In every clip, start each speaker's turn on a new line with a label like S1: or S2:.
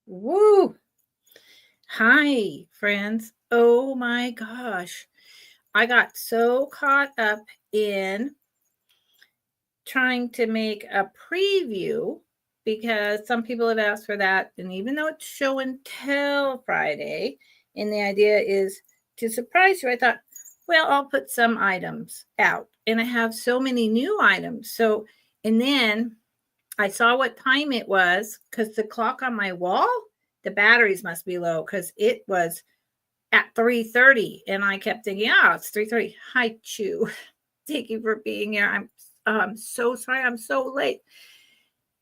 S1: Woo! Hi, friends. Oh my gosh. I got so caught up in trying to make a preview because some people have asked for that. And even though it's show and tell Friday, and the idea is to surprise you, I thought, well, I'll put some items out. And I have so many new items. So, and then I saw what time it was because the clock on my wall, the batteries must be low because it was at 3:30, and I kept thinking, oh, it's 3:30. Hi, Chew. Thank you for being here. I'm so sorry. I'm so late.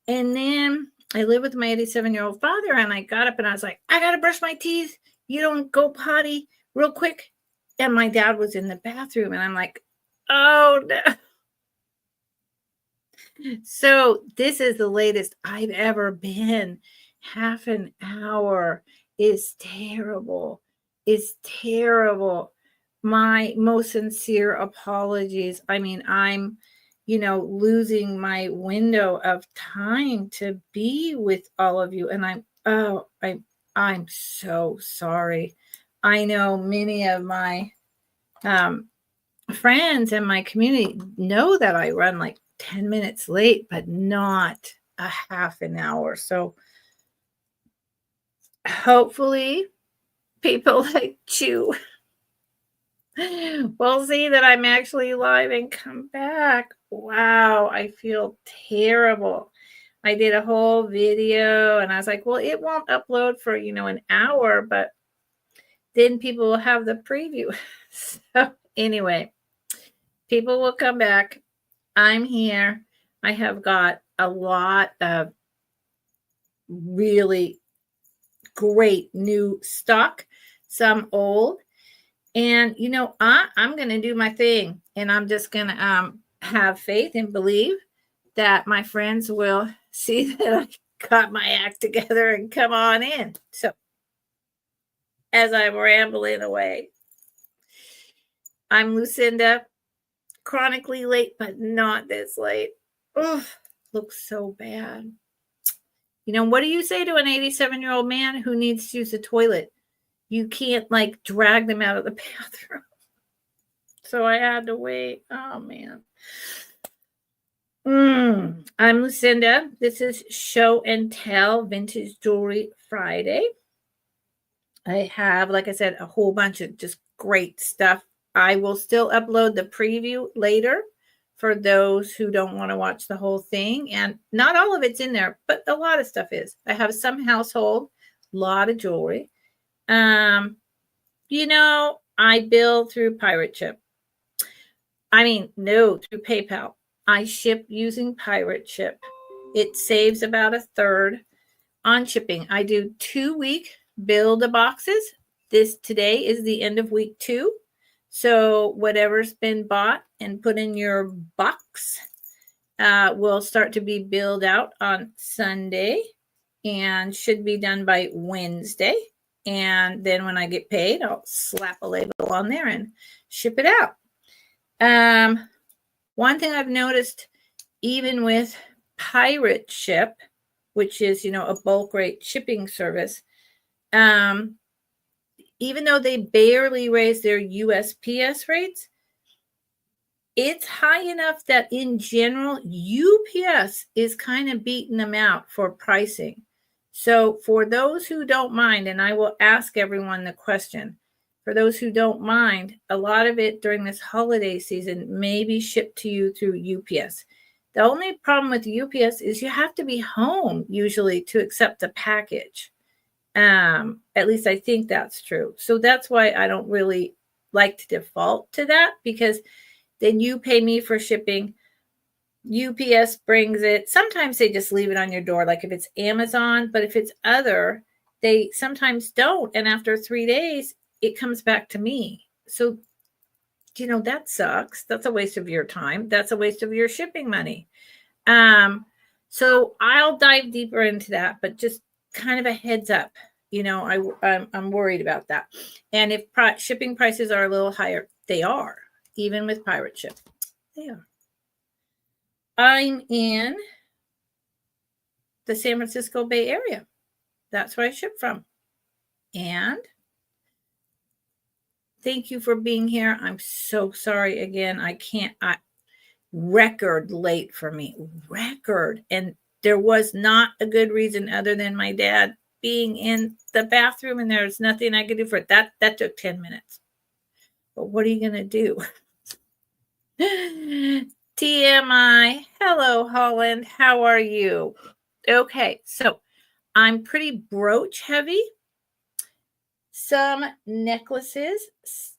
S1: And then I live with my 87-year-old father, and I got up and I was like, I got to brush my teeth. You don't go potty real quick. And my dad was in the bathroom, and I'm like, oh, no. So this is the latest I've ever been. Half an hour is terrible. Is terrible. My most sincere apologies. I mean, I'm, losing my window of time to be with all of you. And I'm so sorry. I know many of my friends in my community know that I run like 10 minutes late, but not a half an hour. So hopefully people like you will see that I'm actually live and come back. Wow, I feel terrible. I did a whole video and I was like, well, it won't upload for, an hour, but then people will have the preview. So anyway, people will come back. I'm here. I have got a lot of really great new stock, some old. And, I'm going to do my thing. And I'm just going to have faith and believe that my friends will see that I got my act together and come on in. So as I'm rambling away, I'm Lucinda, chronically late, but not this late. Oh, looks so bad. What do you say to an 87-year-old man who needs to use the toilet? You can't drag them out of the bathroom. So I had to wait. Oh man. I'm Lucinda. This is Show and Tell Vintage Jewelry Friday. I have, like I said, a whole bunch of just great stuff. I will still upload the preview later for those who don't want to watch the whole thing. And not all of it's in there, but a lot of stuff is. I have some household, a lot of jewelry. I bill through Pirate Ship. No, through PayPal. I ship using Pirate Ship. It saves about a third on shipping. I do 2-week build boxes. Today is the end of week 2. So whatever's been bought and put in your box will start to be billed out on Sunday and should be done by Wednesday. And then when I get paid, I'll slap a label on there and ship it out. One thing I've noticed, even with Pirate Ship, which is, a bulk rate shipping service, even though they barely raise their USPS rates, it's high enough that in general, UPS is kind of beating them out for pricing. So for those who don't mind, and I will ask everyone the question, for those who don't mind, a lot of it during this holiday season may be shipped to you through UPS. The only problem with UPS is you have to be home usually to accept the package. At least I think that's true. So that's why I don't really like to default to that, because then you pay me for shipping. UPS brings it. Sometimes they just leave it on your door, like if it's Amazon, but if it's other, they sometimes don't. And after 3 days, it comes back to me. So, that sucks. That's a waste of your time. That's a waste of your shipping money. So I'll dive deeper into that, but just kind of a heads up. I'm worried about that. And if shipping prices are a little higher, they are, even with Pirate Ship. They are. I'm in the San Francisco Bay Area. That's where I ship from. And thank you for being here. I'm so sorry again. Record late for me. Record. And there was not a good reason other than my dad being in the bathroom, and there's nothing I could do for it. That took 10 minutes. But what are you going to do? TMI. Hello, Holland. How are you? Okay, so I'm pretty brooch heavy. Some necklaces,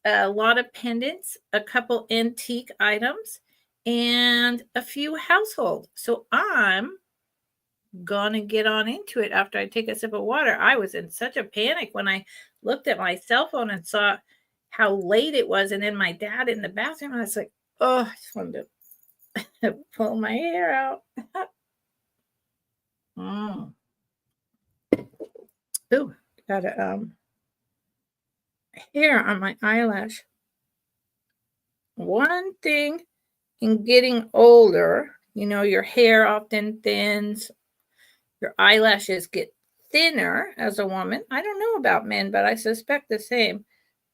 S1: a lot of pendants, a couple antique items, and a few household. So I'm gonna get on into it after I take a sip of water. I was in such a panic when I looked at my cell phone and saw how late it was, and then my dad in the bathroom. I was like, oh, I just wanted to pull my hair out. Ooh, got a hair on my eyelash. One thing in getting older, your hair often thins, your eyelashes get thinner as a woman. I don't know about men, but I suspect the same.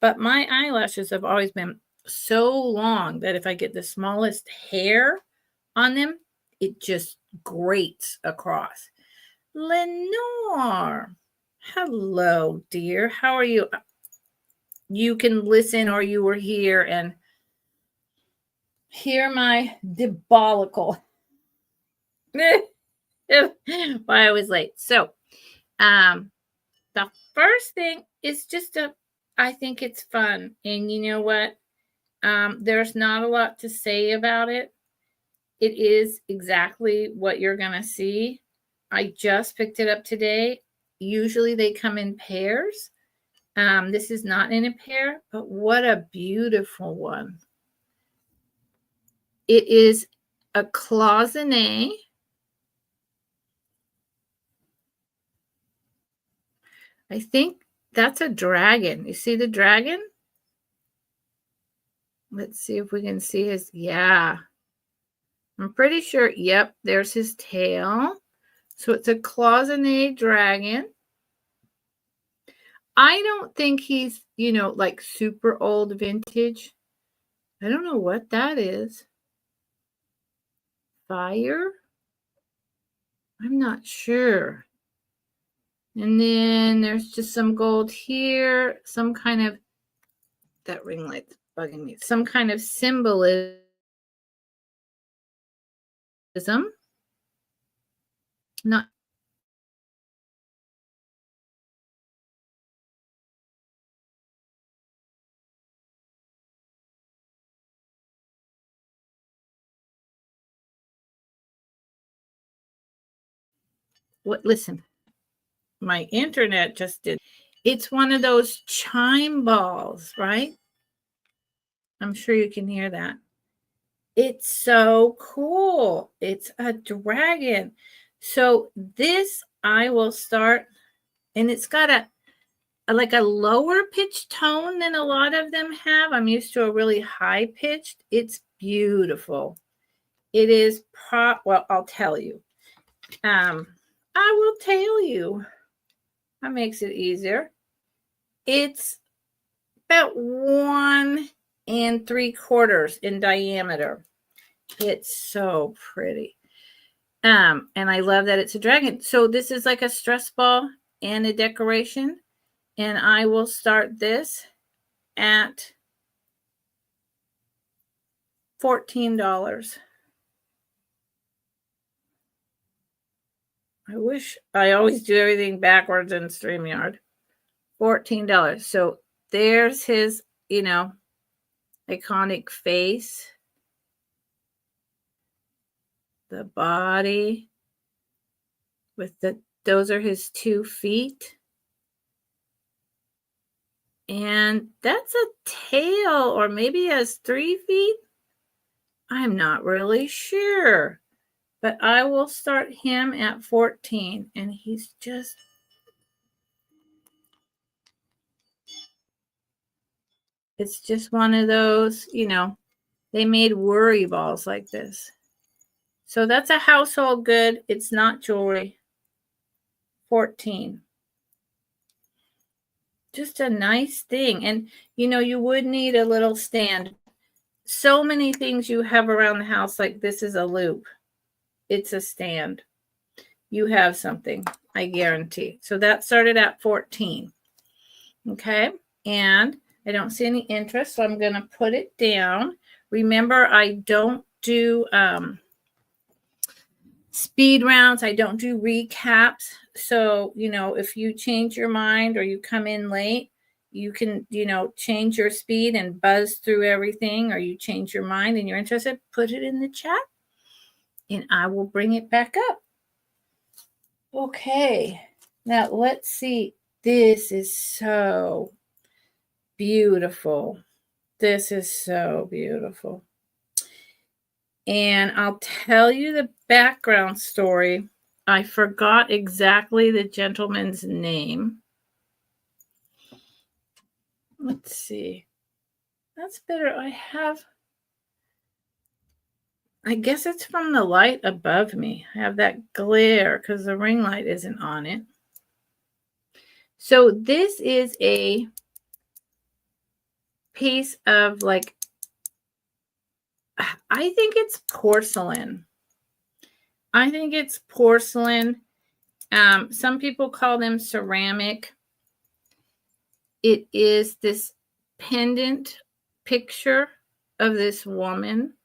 S1: But my eyelashes have always been so long that if I get the smallest hair on them, it just grates across. Lenore, hello, dear. How are you? You can listen, or you were here and hear my diabolical why I was late. So the first thing is just I think it's fun. And you know what? There's not a lot to say about it. It is exactly what you're going to see. I just picked it up today. Usually they come in pairs. This is not in a pair, but what a beautiful one. It is a cloisonne. I think that's a dragon. You see the dragon? Let's see if we can see his, yeah. I'm pretty sure, yep, there's his tail. So it's a cloisonne dragon. I don't think he's, like super old vintage. I don't know what that is. Fire? I'm not sure. And then there's just some gold here, some kind of, that ring light's bugging me, some kind of symbolism. Not what, listen, my internet just did. It's one of those chime balls, right? I'm sure you can hear that. It's so cool. It's a dragon. So this I will start, and it's got a like a lower pitched tone than a lot of them have. I'm used to a really high pitched. It's beautiful. It is well, I'll tell you. I will tell you. That makes it easier. It's about 1 3/4 in diameter. It's so pretty. And I love that it's a dragon. So this is like a stress ball and a decoration. And I will start this at $14. I wish I always do everything backwards in StreamYard. $14. So there's his, iconic face. The body with those are his 2 feet. And that's a tail, or maybe he has 3 feet. I'm not really sure. But I will start him at 14. And he's just, it's just one of those, they made worry balls like this. So that's a household good. It's not jewelry. 14. Just a nice thing. And, you know, you would need a little stand. So many things you have around the house, like this is a loop. It's a stand. You have something, I guarantee. So that started at 14. Okay. And I don't see any interest, so I'm going to put it down. Remember, I don't do speed rounds. I don't do recaps. So, you know, if you change your mind or you come in late, you can, you know, change your speed and buzz through everything, or you change your mind and you're interested, put it in the chat and I will bring it back up. Okay. Now let's see. This is so beautiful. This is so beautiful. And I'll tell you the background story. I forgot exactly the gentleman's name. Let's see. That's better. I guess it's from the light above me. I have that glare because the ring light isn't on it. So this is a piece of, like, I think it's porcelain. I think it's porcelain. Some people call them ceramic. It is this pendant picture of this woman,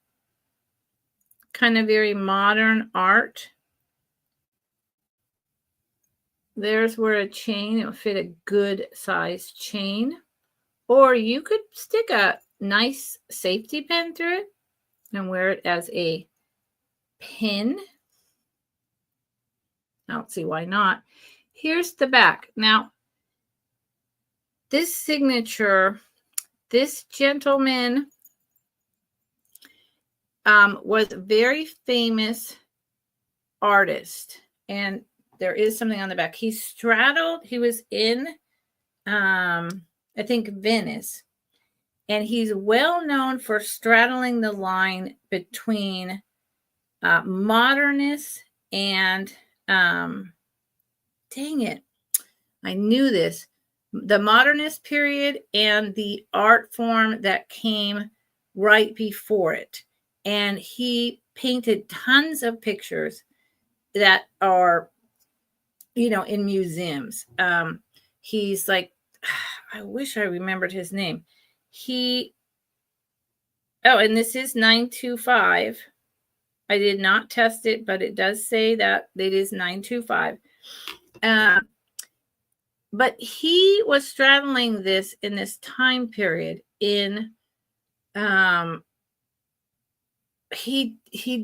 S1: kind of very modern art. There's where a chain, it'll fit a good size chain. Or you could stick a nice safety pin through it and wear it as a pin. I don't see why not. Here's the back. Now, this signature, this gentleman was a very famous artist. And there is something on the back. He was in, I think, Venice. And he's well known for straddling the line between modernist and, dang it, I knew this, the modernist period and the art form that came right before it. And he painted tons of pictures that are, you know, in museums. He's like, I wish I remembered his name. And this is 925. I did not test it, but it does say that it is 925. But he was straddling this in this time period in, he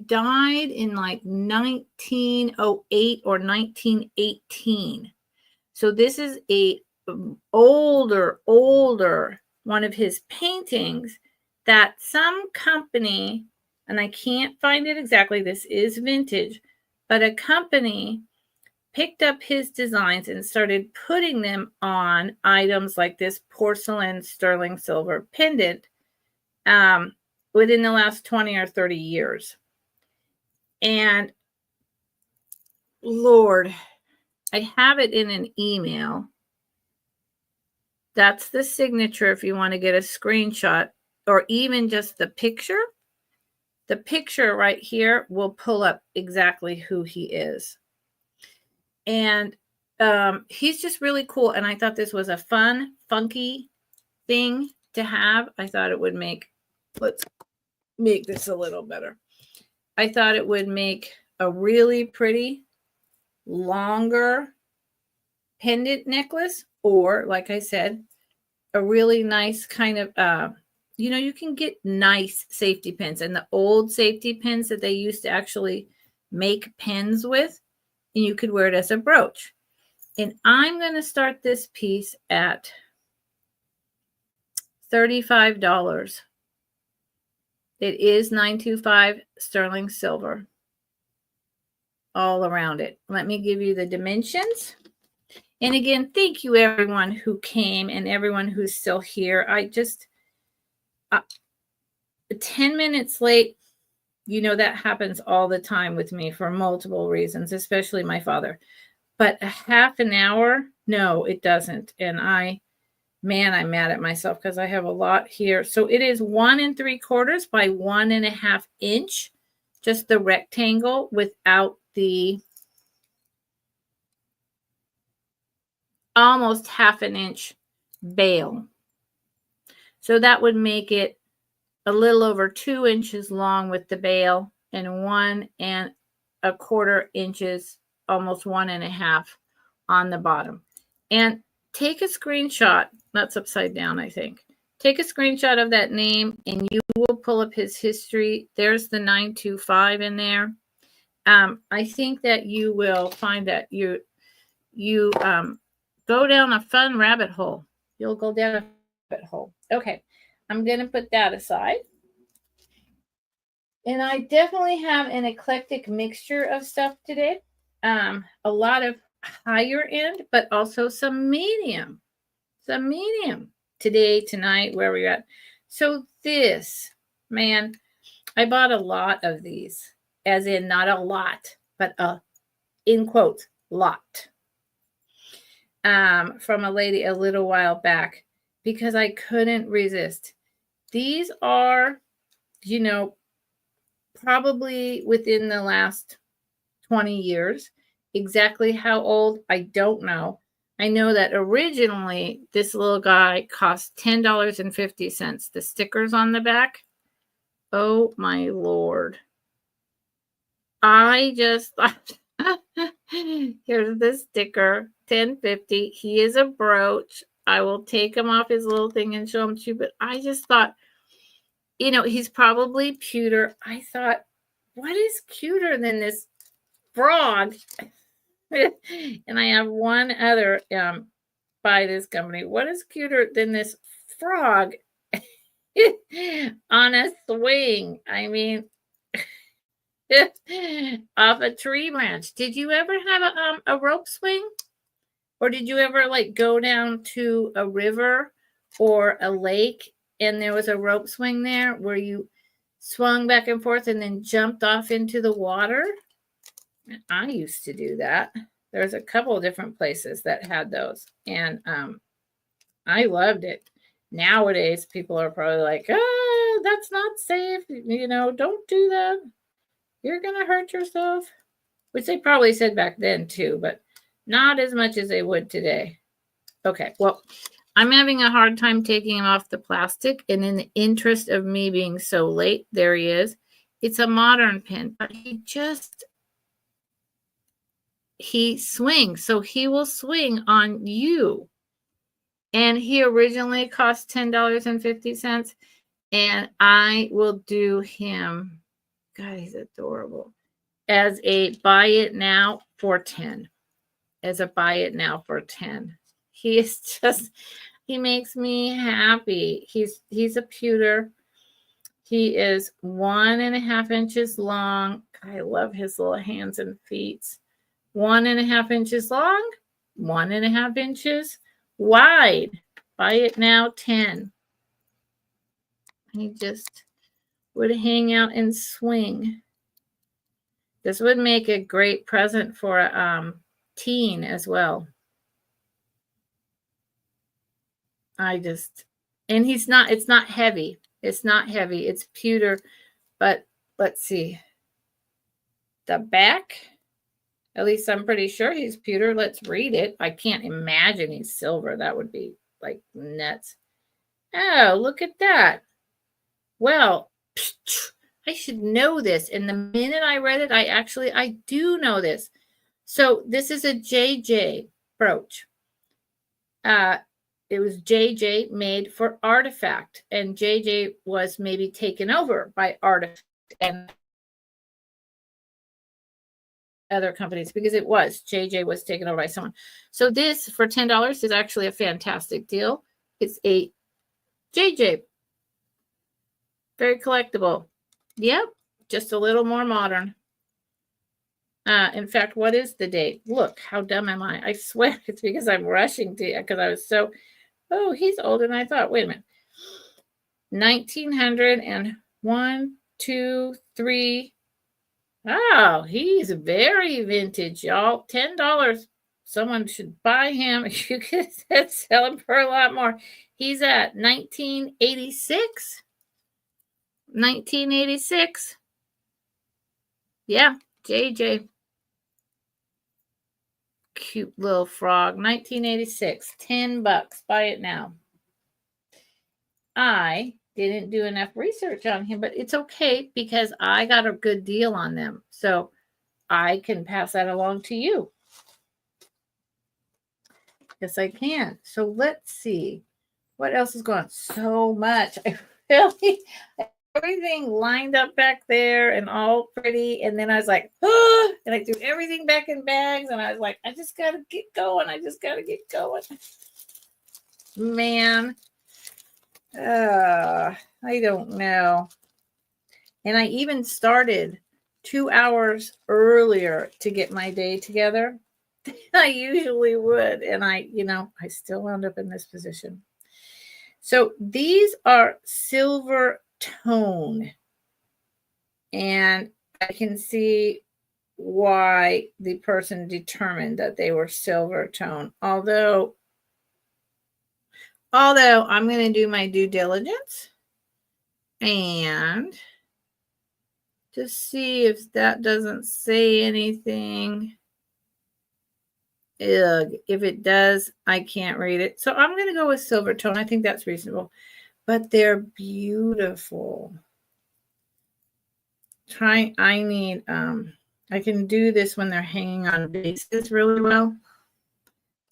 S1: died in like 1908 or 1918. So this is a older one of his paintings that some company, and I can't find it exactly, this is vintage, but a company picked up his designs and started putting them on items like this porcelain sterling silver pendant within the last 20 or 30 years. And Lord, I have it in an email. That's the signature if you want to get a screenshot or even just the picture. The picture right here will pull up exactly who he is. And he's just really cool. And I thought this was a fun, funky thing to have. I thought it would let's make this a little better. I thought it would make a really pretty, longer pendant necklace, or, like I said, a really nice kind of, you know, you can get nice safety pins, and the old safety pins that they used to actually make pins with, and you could wear it as a brooch. And I'm going to start this piece at $35. It is 925 sterling silver all around it. Let me give you the dimensions. And again, thank you everyone who came and everyone who's still here. I just 10 minutes late, you know, that happens all the time with me for multiple reasons, especially my father. But a half an hour, no, it doesn't. And I'm mad at myself because I have a lot here. So it is 1 3/4 by 1.5 inch, just the rectangle without the almost 1/2 inch bail. So that would make it a little over 2 inches long with the bail and 1 1/4 inches, almost 1.5 on the bottom. And take a screenshot. That's upside down, I think. Take a screenshot of that name and you will pull up his history. There's the 925 in there. I think that you will find that you go down a fun rabbit hole. You'll go down a rabbit hole. Okay, I'm going to put that aside. And I definitely have an eclectic mixture of stuff today. A lot of higher end, but also some medium. Some medium today, tonight, where we're at. So this, man, I bought a lot of these, as in not a lot, but a, in quotes, lot. From a lady a little while back because I couldn't resist. These are, you know, probably within the last 20 years. Exactly how old, I don't know. I know that originally this little guy cost $10.50. The stickers on the back, oh my Lord. I just thought, here's the sticker, $10.50. He is a brooch. I will take him off his little thing and show him to you, but I just thought, you know, he's probably pewter. I thought, what is cuter than this frog? And I have one other by this company. What is cuter than this frog on a swing? I mean, off a tree branch. Did you ever have a rope swing? Or did you ever like go down to a river or a lake and there was a rope swing there where you swung back and forth and then jumped off into the water? I used to do that. There's a couple of different places that had those, and I loved it. Nowadays, people are probably like, "Oh, that's not safe. You know, don't do that. You're gonna hurt yourself," which they probably said back then too, but not as much as they would today. Okay, well, I'm having a hard time taking him off the plastic, and in the interest of me being so late, there he is. It's a modern pin, but he swings, so he will swing on you. And he originally cost $10.50, and I will do him, God, he's adorable, as a buy it now for 10. As a buy it now for 10. He is just, he makes me happy. He's a pewter. He is 1.5 inches long. I love his little hands and feet. 1.5 inches long, 1.5 inches wide. Buy it now, 10. He just would hang out and swing. This would make a great present for a teen as well. And it's not heavy. It's not heavy. It's pewter, but let's see. The back, at least I'm pretty sure he's pewter. Let's read it. I can't imagine he's silver. That would be like nuts. Oh, look at that. Well, I should know this. And the minute I read it, I do know this. So this is a JJ brooch. It was JJ made for Artifact, and JJ was maybe taken over by Artifact and other companies, because it was JJ was taken over by someone. So this for $10 is actually a fantastic deal. It's a JJ, very collectible. Yep, just a little more modern. In fact, what is the date? Look, how dumb am I? I swear it's because I'm rushing to, because I was so, oh, he's older than I thought. Wait a minute. 1901, 2, 3. Oh, he's very vintage, y'all. $10. someone should buy him. You could sell him for a lot more. He's at 1986. 1986. Yeah, JJ. Cute little frog. 1986. $10. Buy it now. I didn't do enough research on him, but it's okay because I got a good deal on them. So I can pass that along to you. Yes, I can. So let's see. What else is going on? So much. I really, everything lined up back there and all pretty. And then I was like, oh, and I threw everything back in bags. And I was like, I just got to get going. I just got to get going. Man. I don't know. And I even started 2 hours earlier to get my day together than I usually would. And I still wound up in this position. So these are silver tone. And I can see why the person determined that they were silver tone. Although I'm going to do my due diligence and to see if that doesn't say anything. Ugh, if it does, I can't read it. So I'm going to go with silver tone. I think that's reasonable. But they're beautiful. I can do this when they're hanging on vases really well,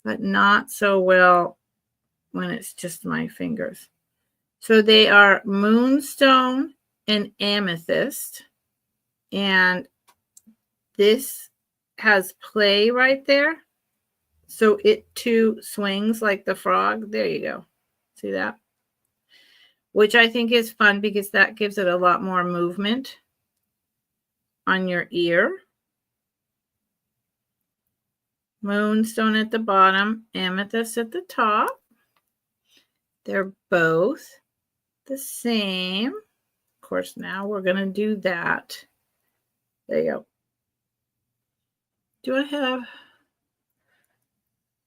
S1: but not so well when it's just my fingers. So they are moonstone and amethyst. And this has play right there. So it too swings like the frog. There you go. See that? Which I think is fun because that gives it a lot more movement on your ear. Moonstone at the bottom, amethyst at the top. They're both the same. Of course, now we're going to do that. There you go. Do I have...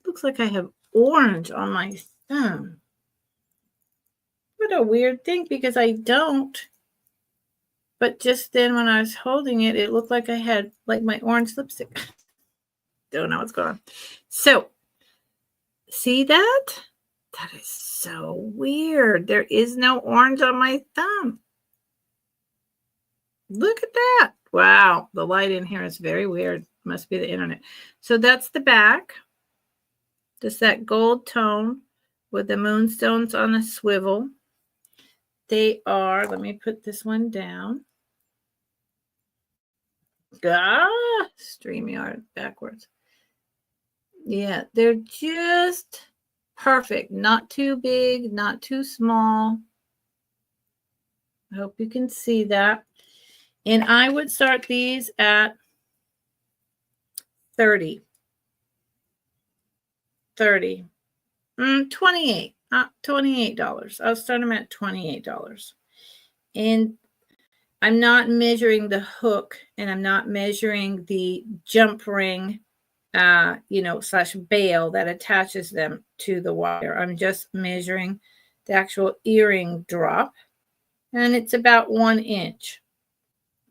S1: Looks like I have orange on my thumb. What a weird thing because I don't. But just then when I was holding it, it looked like I had like my orange lipstick. Don't know what's going on. So, see that? That is so weird. There is no orange on my thumb. Look at that. Wow. The light in here is very weird. Must be the internet. So that's the back. Just that gold tone with the moonstones on a swivel. They are, let me put this one down. StreamYard backwards. Yeah, they're just perfect. Not too big, not too small. I hope you can see that. And I would start these at 30. 30. 28. $28. I'll start them at $28. And I'm not measuring the hook and I'm not measuring the jump ring, slash bail that attaches them to the wire. I'm just measuring the actual earring drop. And it's about 1 inch.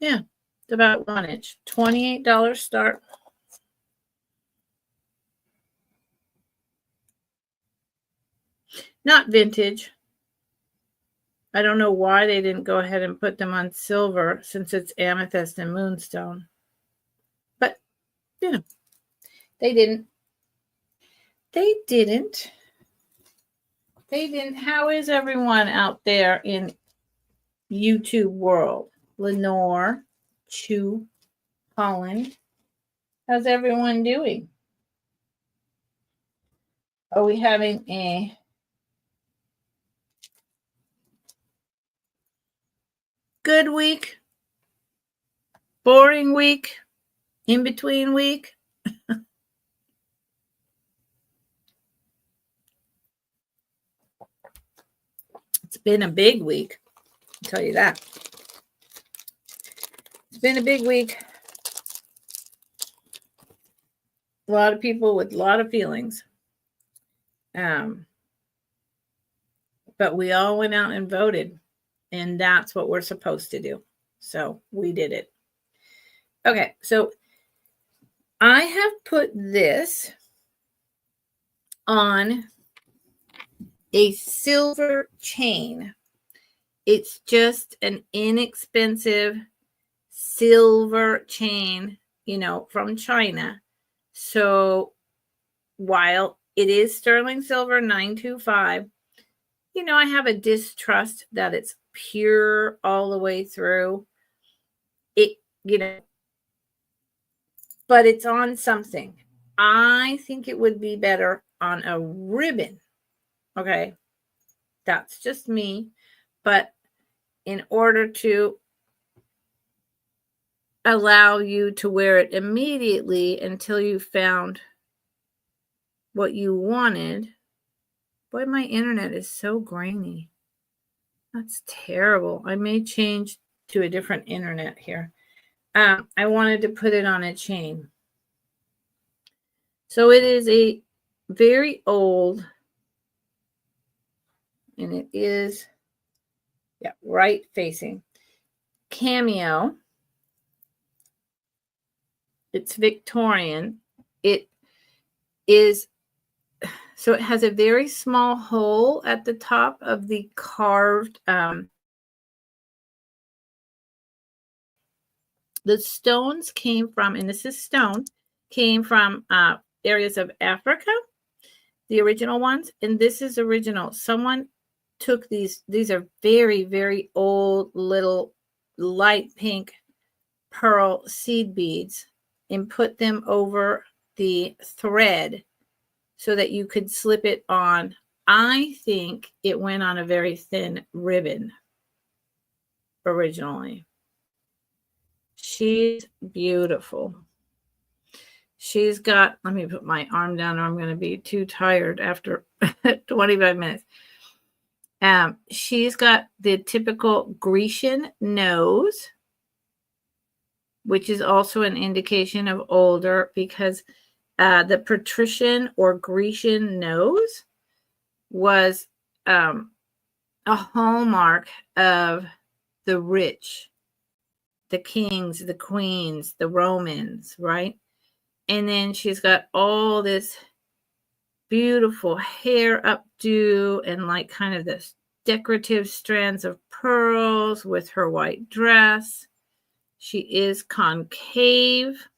S1: Yeah, it's about 1 inch. $28 start. Not vintage. I don't know why they didn't go ahead and put them on silver since it's amethyst and moonstone. But, they didn't. They didn't. How is everyone out there in YouTube world? Lenore, Chu, Holland. How's everyone doing? Are we having a good week? Boring week? In between week? It's been a big week. I'll tell you that. It's been a big week. A lot of people with a lot of feelings. But we all went out and voted, and that's what we're supposed to do. So we did it. Okay, so I have put this on a silver chain. It's just an inexpensive silver chain, from China. So while it is sterling silver 925, I have a distrust that it's pure all the way through. It, but it's on something. I think it would be better on a ribbon. Okay. That's just me. But in order to allow you to wear it immediately until you found what you wanted. Boy, my internet is so grainy. That's terrible. I may change to a different internet here. I wanted to put it on a chain. So it is a very old, and it is, right facing cameo. It's Victorian. It is, so it has a very small hole at the top of the carved, the stones came from, and this is stone, came from areas of Africa, the original ones, and this is original. Someone took these are very, very old little light pink pearl seed beads and put them over the thread so that you could slip it on. I think it went on a very thin ribbon originally. She's beautiful. She's got, let me put my arm down or I'm going to be too tired after 25 minutes. She's got the typical Grecian nose, which is also an indication of older, because the patrician or Grecian nose was a hallmark of the rich, the kings, the queens, the Romans, right? And then she's got all this beautiful hair updo and like kind of this decorative strands of pearls with her white dress. She is concave.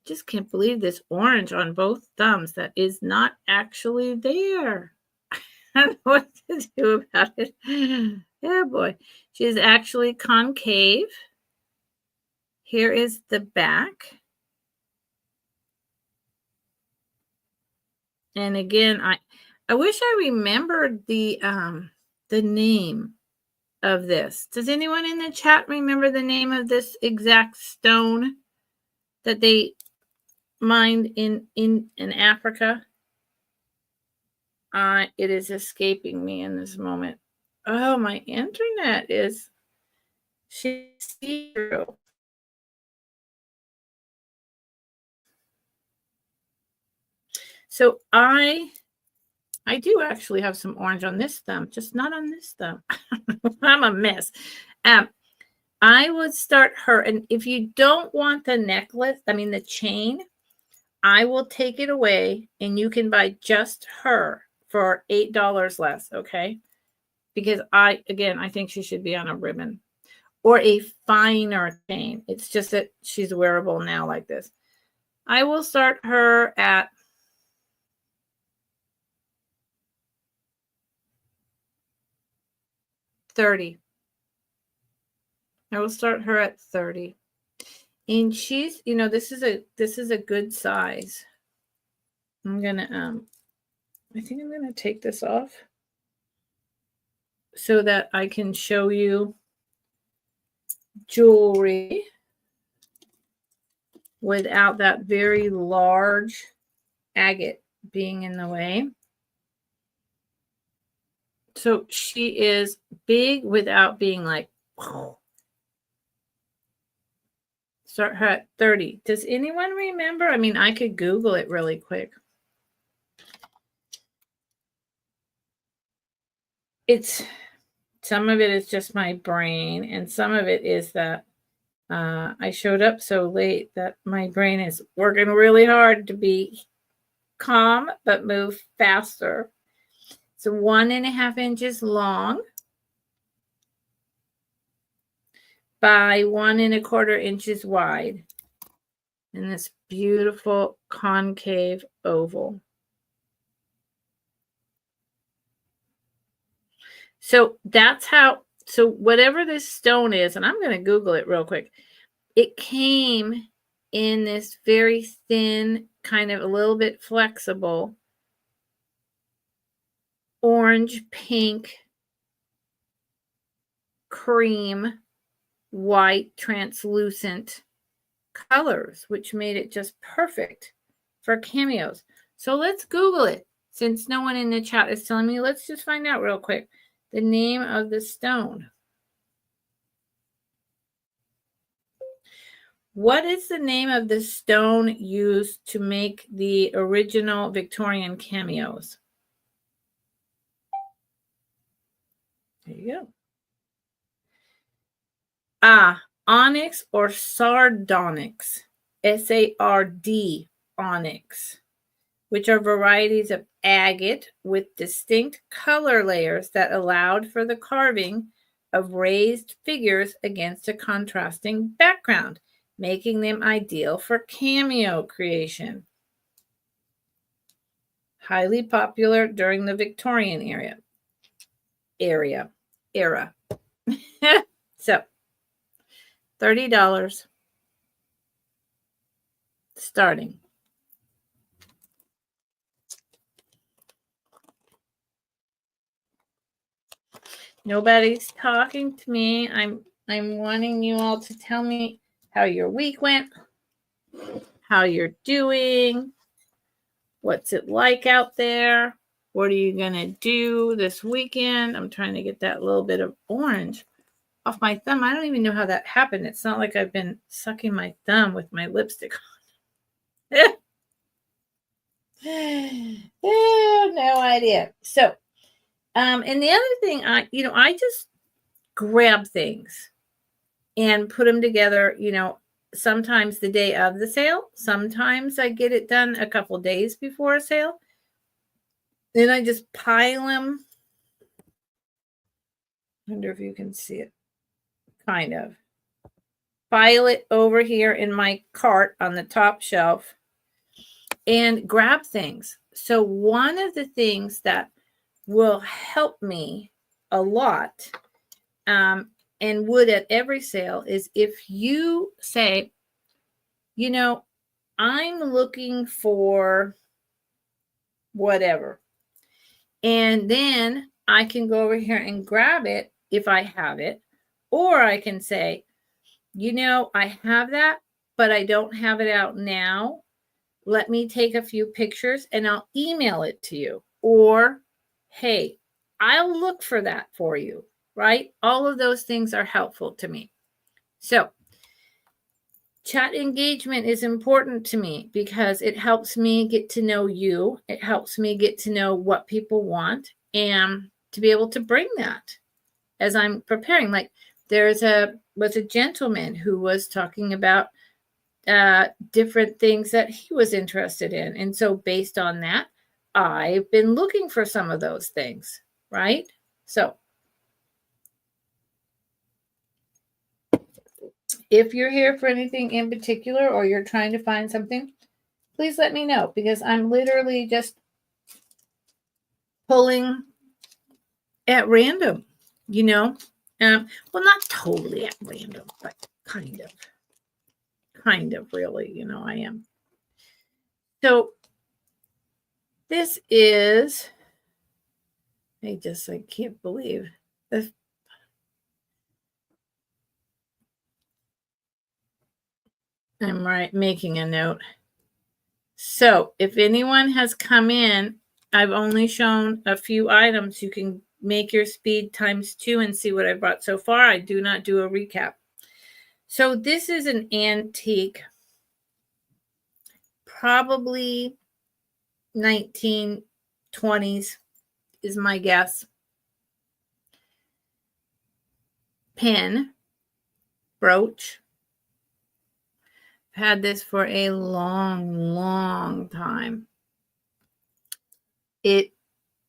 S1: Just can't believe this orange on both thumbs that is not actually there. I don't know what to do about it. Yeah, boy. She is actually concave. Here is the back. And again, I wish I remembered the name of this. Does anyone in the chat remember the name of this exact stone that they mined in Africa? It is escaping me in this moment. Oh, my internet is see-through. So I do actually have some orange on this thumb, just not on this thumb. I'm a mess. I would start her, and if you don't want the necklace, the chain, I will take it away, and you can buy just her for $8 less, okay? Because I think she should be on a ribbon or a finer chain. It's just that she's wearable now like this. I will start her at $30. I will start her at $30. And she's, this is a good size. I'm gonna I think I'm gonna take this off so that I can show you jewelry without that very large agate being in the way. So she is big without being like, start her at 30. Does anyone remember? I mean, I could Google it really quick. Some of it is just my brain, and some of it is that I showed up so late that my brain is working really hard to be calm but move faster. It's 1.5 inches long by 1.25 inches wide, and this beautiful concave oval. So that's how, so whatever this stone is, and I'm going to Google it real quick. It came in this very thin, kind of a little bit flexible, orange, pink, cream, white, translucent colors, which made it just perfect for cameos. So let's Google it. Since no one in the chat is telling me, let's just find out real quick the name of the stone. What is the name of the stone used to make the original Victorian cameos? There you go. Onyx or sardonyx, S-A-R-D, onyx, which are varieties of agate with distinct color layers that allowed for the carving of raised figures against a contrasting background, making them ideal for cameo creation. Highly popular during the Victorian era. So, $30 starting. Nobody's talking to me. I'm wanting you all to tell me how your week went, how you're doing, what's it like out there, what are you going to do this weekend? I'm trying to get that little bit of orange off my thumb. I don't even know how that happened. It's not like I've been sucking my thumb with my lipstick on. No idea. So, and the other thing, I just grab things and put them together, sometimes the day of the sale. Sometimes I get it done a couple days before a sale. Then I just pile them. I wonder if you can see it. Kind of. Pile it over here in my cart on the top shelf and grab things. So one of the things that will help me a lot, and would at every sale, is if you say, I'm looking for whatever. And then I can go over here and grab it if I have it. Or I can say, I have that, but I don't have it out now. Let me take a few pictures and I'll email it to you. Or, hey, I'll look for that for you, right? All of those things are helpful to me. So, chat engagement is important to me because it helps me get to know you. It helps me get to know what people want and to be able to bring that as I'm preparing. Like there was a gentleman who was talking about different things that he was interested in. And so based on that, I've been looking for some of those things, right? So if you're here for anything in particular or you're trying to find something, please let me know because I'm literally just pulling at random, well, not totally at random, but kind of really, I am. So this is, I can't believe this. I'm making a note. So if anyone has come in, I've only shown a few items. You can make your speed ×2 and see what I brought so far. I do not do a recap. So this is an antique, probably 1920s is my guess. Pin brooch. Had this for a long time. It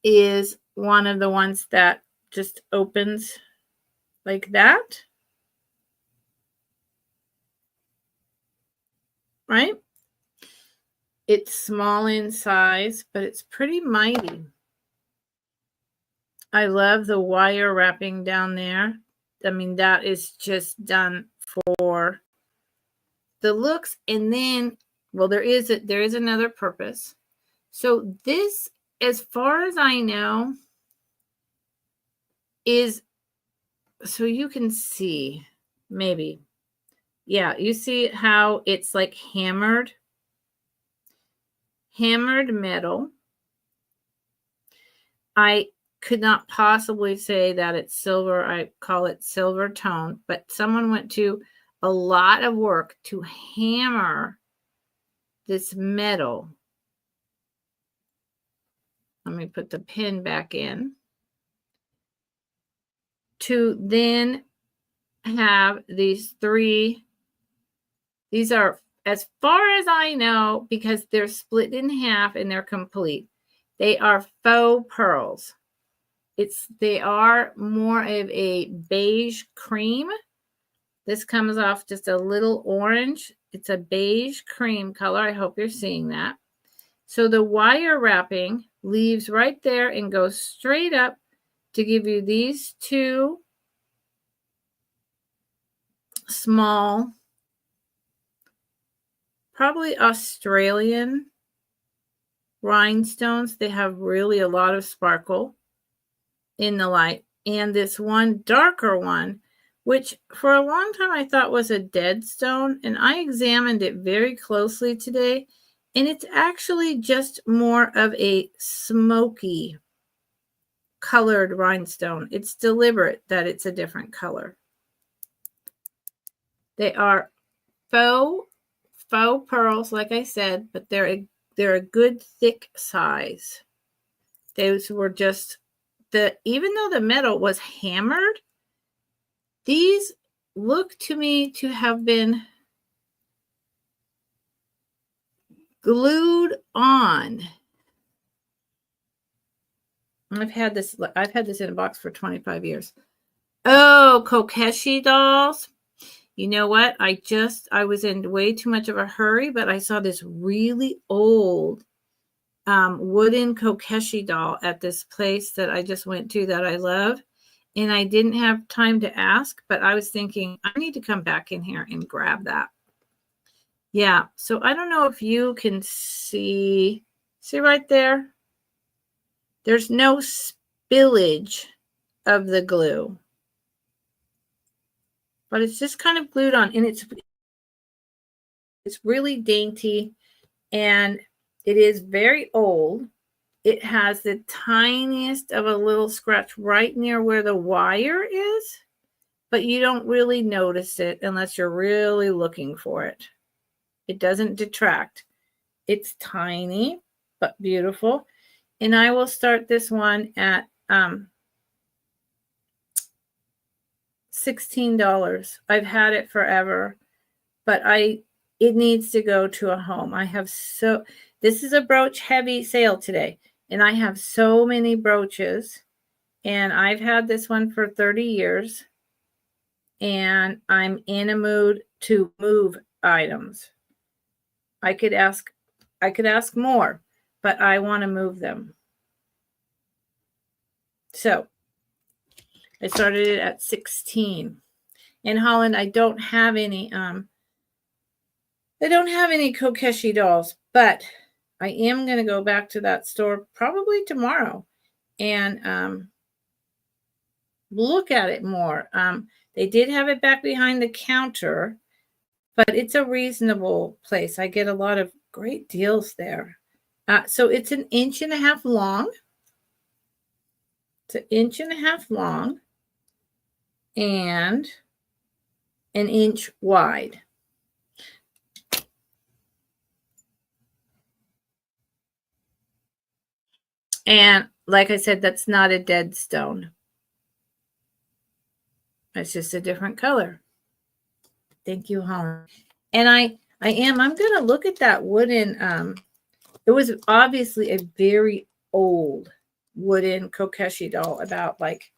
S1: is one of the ones that just opens like that. Right? It's small in size, but it's pretty mighty. I love the wire wrapping down there. I mean, that is just done for the looks. And then, well, there is another purpose. So this, as far as I know, is so you can see, maybe. Yeah, you see how it's like hammered metal. I could not possibly say that it's silver. I call it silver tone, but someone went to a lot of work to hammer this metal. Let me put the pin back in. To then have these three. These are, as far as I know, because they're split in half and they're complete, they are faux pearls. They are more of a beige cream. This comes off just a little orange. It's a beige cream color. I hope you're seeing that. So the wire wrapping leaves right there and goes straight up to give you these two small, probably Australian rhinestones. They have really a lot of sparkle in the light. And this one darker one, which for a long time I thought was a dead stone, and I examined it very closely today, and it's actually just more of a smoky colored rhinestone. It's deliberate that it's a different color. They are faux pearls, like I said, but they're a good thick size. Those were just even though the metal was hammered, these look to me to have been glued on. I've had this in a box for 25 years. Oh, Kokeshi dolls. You know what? I was in way too much of a hurry, but I saw this really old wooden Kokeshi doll at this place that I just went to that I love. And I didn't have time to ask, but I was thinking I need to come back in here and grab that. Yeah, so I don't know if you can see right there? There's no spillage of the glue, but it's just kind of glued on, and it's really dainty, and it is very old. It has the tiniest of a little scratch right near where the wire is, but you don't really notice it unless you're really looking for it. It doesn't detract. It's tiny, but beautiful. And I will start this one at $16. I've had it forever, but it needs to go to a home. This is a brooch heavy sale today, and I have so many brooches, and I've had this one for 30 years, and I'm in a mood to move items. I could ask more, but I want to move them. So I started it at 16. In Holland, I don't have any Kokeshi dolls, but I am going to go back to that store probably tomorrow and look at it more. They did have it back behind the counter, but it's a reasonable place. I get a lot of great deals there. So it's 1.5 inches long. It's 1.5 inches long. And an inch wide. And like I said, that's not a dead stone. It's just a different color. Thank you, Holland. And I'm going to look at that wooden, it was obviously a very old wooden Kokeshi doll, about like,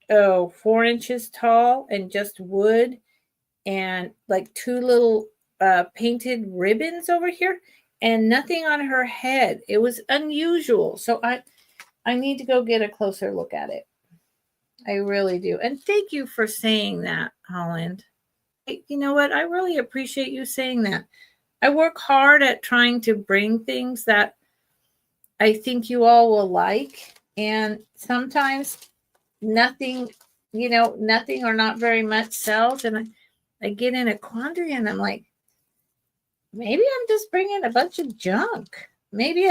S1: 4 inches tall, and just wood, and like 2 little painted ribbons over here, and nothing on her head. It was unusual. So I need to go get a closer look at it. I really do. And thank you for saying that, Holland. You know what? I really appreciate you saying that. I work hard at trying to bring things that I think you all will like. And sometimes nothing, nothing or not very much sells. And I get in a quandary, and I'm like, maybe I'm just bringing a bunch of junk. Maybe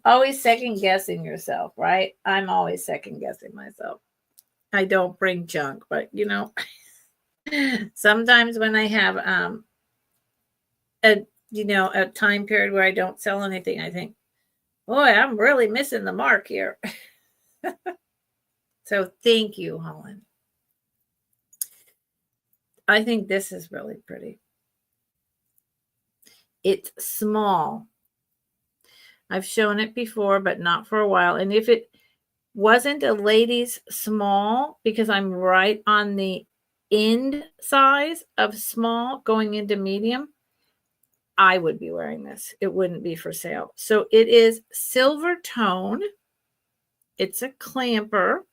S1: always second guessing yourself, right? I'm always second guessing myself. I don't bring junk, but sometimes when I have a time period where I don't sell anything, I think, boy, I'm really missing the mark here. So thank you, Holland. I think this is really pretty. It's small. I've shown it before, but not for a while. And if it wasn't a lady's small, because I'm right on the end size of small going into medium, I would be wearing this. It wouldn't be for sale. So it is silver tone. It's a clamper.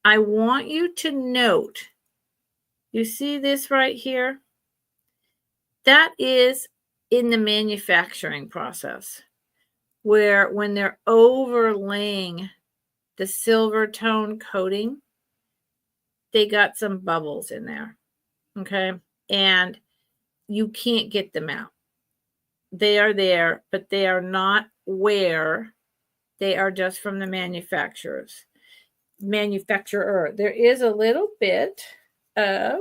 S1: I want you to note, you see this right here? That is in the manufacturing process, where when they're overlaying the silver tone coating, they got some bubbles in there, okay? And you can't get them out. They are there, but they are not wear. They are just from the manufacturer. There is a little bit of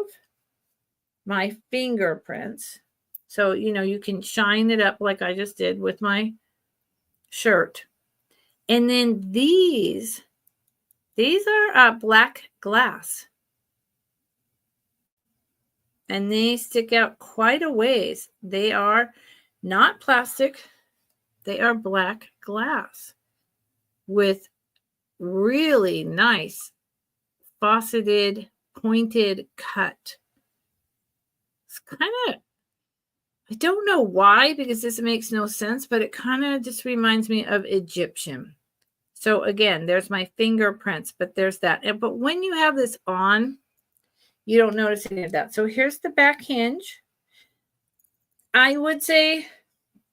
S1: my fingerprints. So, you can shine it up like I just did with my shirt. And then these are black glass. And they stick out quite a ways. They are not plastic. They are black glass with really nice faceted, pointed cut. It's kind of, I don't know why, because this makes no sense, but it kind of just reminds me of Egyptian. So again, there's my fingerprints, but there's that. But when you have this on, you don't notice any of that. So here's the back hinge. I would say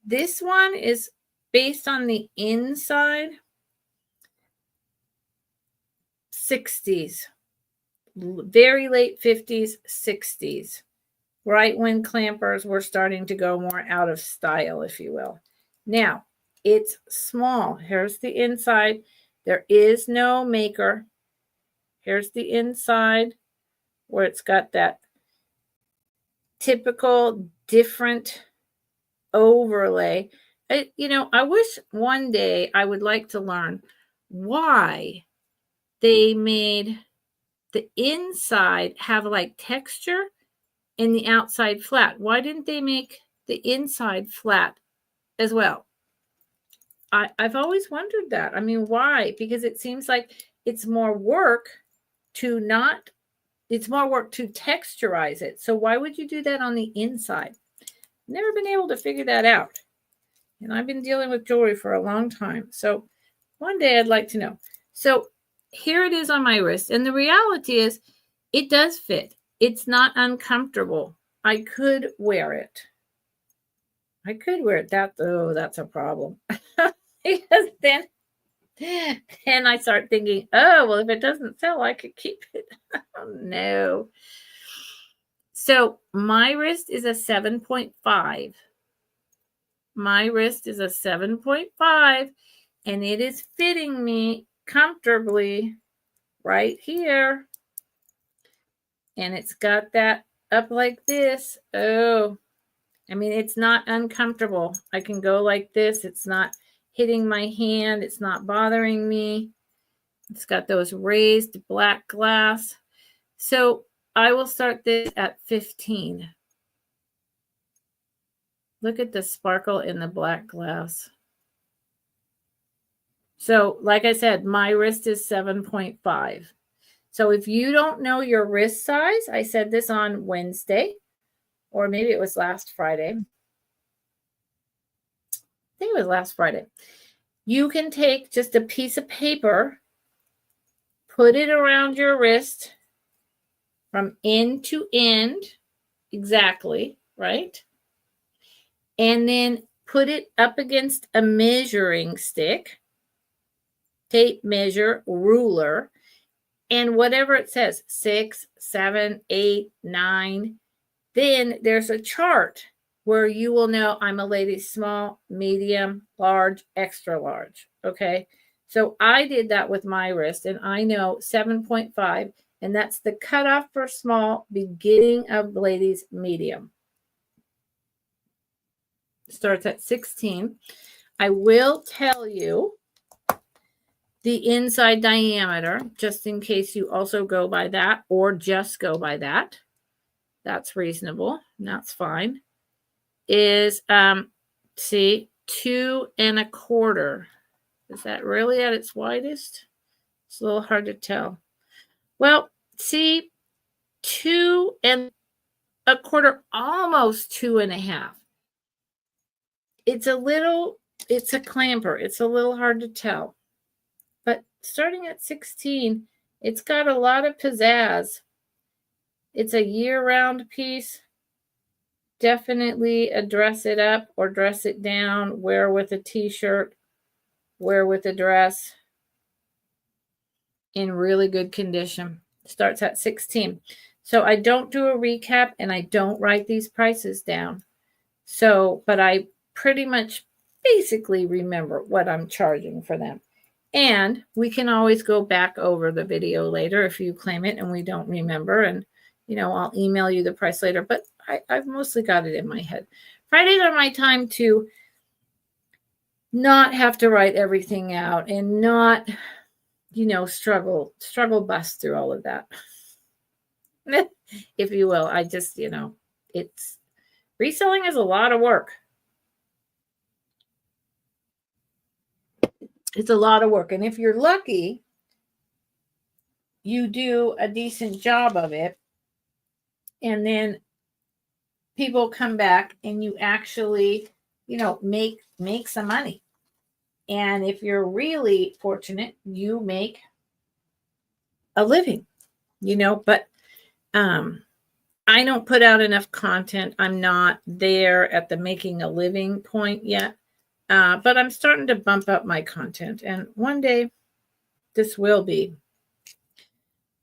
S1: this one is based on the inside, 60s, very late 50s, 60s, right when clampers were starting to go more out of style, if you will. Now, it's small. Here's the inside. There is no maker. Here's the inside where it's got that typical different overlay. I wish one day I would like to learn why they made the inside have like texture and the outside flat. Why didn't they make the inside flat as well? I've always wondered that. I mean, why? Because it seems like it's more work to texturize it. So why would you do that on the inside? Never been able to figure that out. And I've been dealing with jewelry for a long time. So one day I'd like to know. So here it is on my wrist. And the reality is it does fit. It's not uncomfortable. I could wear it. That's a problem. Because then I start thinking, oh, well, if it doesn't sell, I could keep it. Oh, no. So my wrist is a 7.5. My wrist is a 7.5, and it is fitting me comfortably right here. And it's got that up like this. Oh, I mean, it's not uncomfortable. I can go like this. It's not hitting my hand. It's not bothering me. It's got those raised black glass. So I will start this at 15. Look at the sparkle in the black glass. So like I said, my wrist is 7.5. So if you don't know your wrist size, I said this on Wednesday, or maybe it was last Friday. I think it was last Friday. You can take just a piece of paper, put it around your wrist from end to end, exactly, right? And then put it up against a measuring stick, tape measure, ruler, and whatever it says, 6, 7, 8, 9, then there's a chart where you will know I'm a lady small, medium, large, extra large, okay? So I did that with my wrist, and I know 7.5, and that's the cutoff for small, beginning of ladies medium. Starts at 16. I will tell you the inside diameter, just in case you also go by that or just go by that. That's reasonable. That's fine. Is, see, 2 1/4. Is that really at its widest? It's a little hard to tell. Well, see, 2 1/4, almost 2 1/2. It's a clamper. It's a little hard to tell. But starting at 16, it's got a lot of pizzazz. It's a year-round piece. Definitely a dress it up or dress it down, wear with a t-shirt, wear with a dress. In really good condition. Starts at 16. So I don't do a recap and I don't write these prices down. So, but I pretty much basically remember what I'm charging for them. And we can always go back over the video later if you claim it and we don't remember. And, I'll email you the price later. But I've mostly got it in my head. Fridays are my time to not have to write everything out and not, struggle bust through all of that. If you will. I just, it's reselling is a lot of work. It's a lot of work. And if you're lucky, you do a decent job of it. And then people come back and you actually, make some money. And if you're really fortunate, you make a living, but I don't put out enough content. I'm not there at the making a living point yet. But I'm starting to bump up my content. And one day, this will be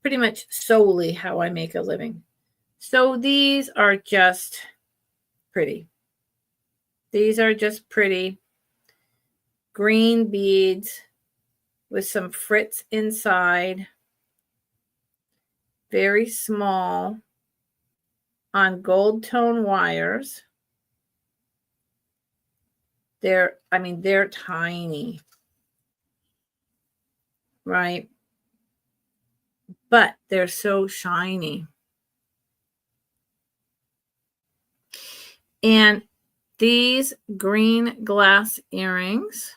S1: pretty much solely how I make a living. So these are just pretty. These are just pretty green beads with some fritz inside. Very small on gold tone wires. They're tiny, right? But they're so shiny. And these green glass earrings,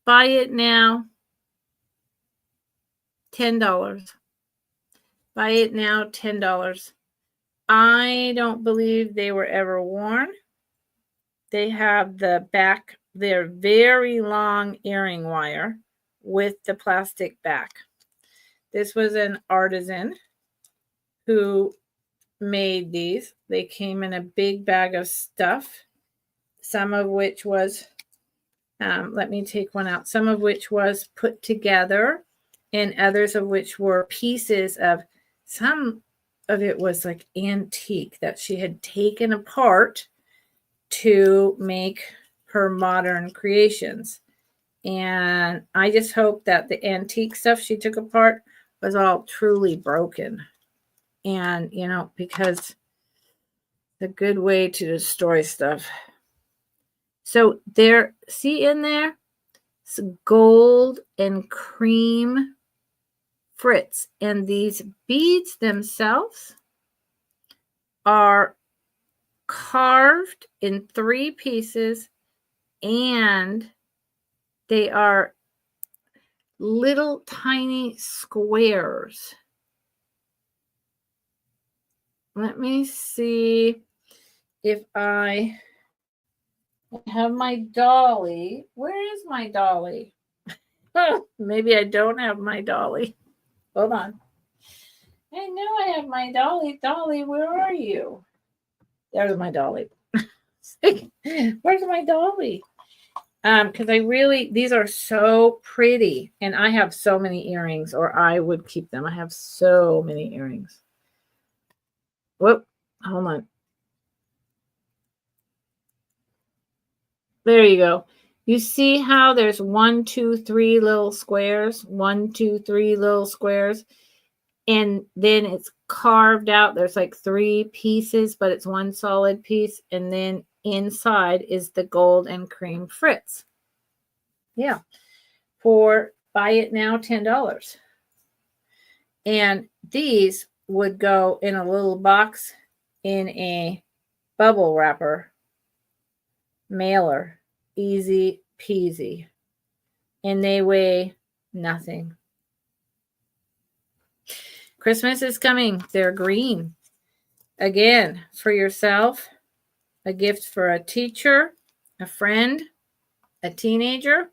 S1: buy it now, $10. Buy it now, $10. I don't believe they were ever worn. They have the back, they're very long earring wire with the plastic back. This was an artisan who made these. They came in a big bag of stuff, some of which was, let me take one out, some of which was put together and others of which were pieces of, some of it was like antique that she had taken apart to make her modern creations. And I just hope that the antique stuff she took apart was all truly broken. And, because it's a good way to destroy stuff. So there, see in there, it's gold and cream fritz. And these beads themselves are carved in 3 pieces, and they are little tiny squares. Let me see if I have my dolly. Where is my dolly? Oh, maybe I don't have my dolly. Hold on. I know I have my dolly. Dolly, where are you? There's my dolly. Where's my dolly? Because these are so pretty, and I have so many earrings, or I would keep them. I have so many earrings. Whoop, hold on. There you go. You see how there's 1, 2, 3 little squares, 1, 2, 3 little squares, and then it's carved out. There's like 3 pieces, but it's one solid piece, and then inside is the gold and cream fritz. Yeah, for buy it now $10. And these would go in a little box in a bubble wrapper mailer. Easy peasy. And they weigh nothing. Christmas is coming. They're green. Again, for yourself, a gift for a teacher, a friend, a teenager.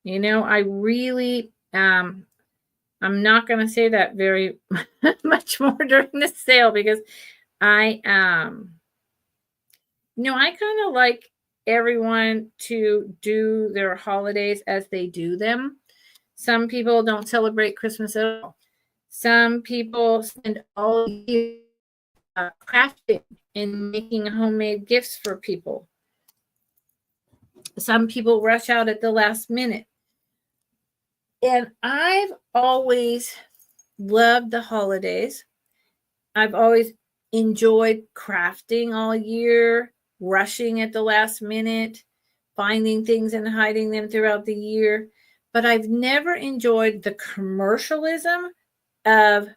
S1: I really, I'm not going to say that very much more during this sale, because I kind of like everyone to do their holidays as they do them. Some people don't celebrate Christmas at all. Some people spend all year crafting and making homemade gifts for people. Some people rush out at the last minute. And I've always loved the holidays. I've always enjoyed crafting all year, rushing at the last minute, finding things and hiding them throughout the year. But I've never enjoyed the commercialism of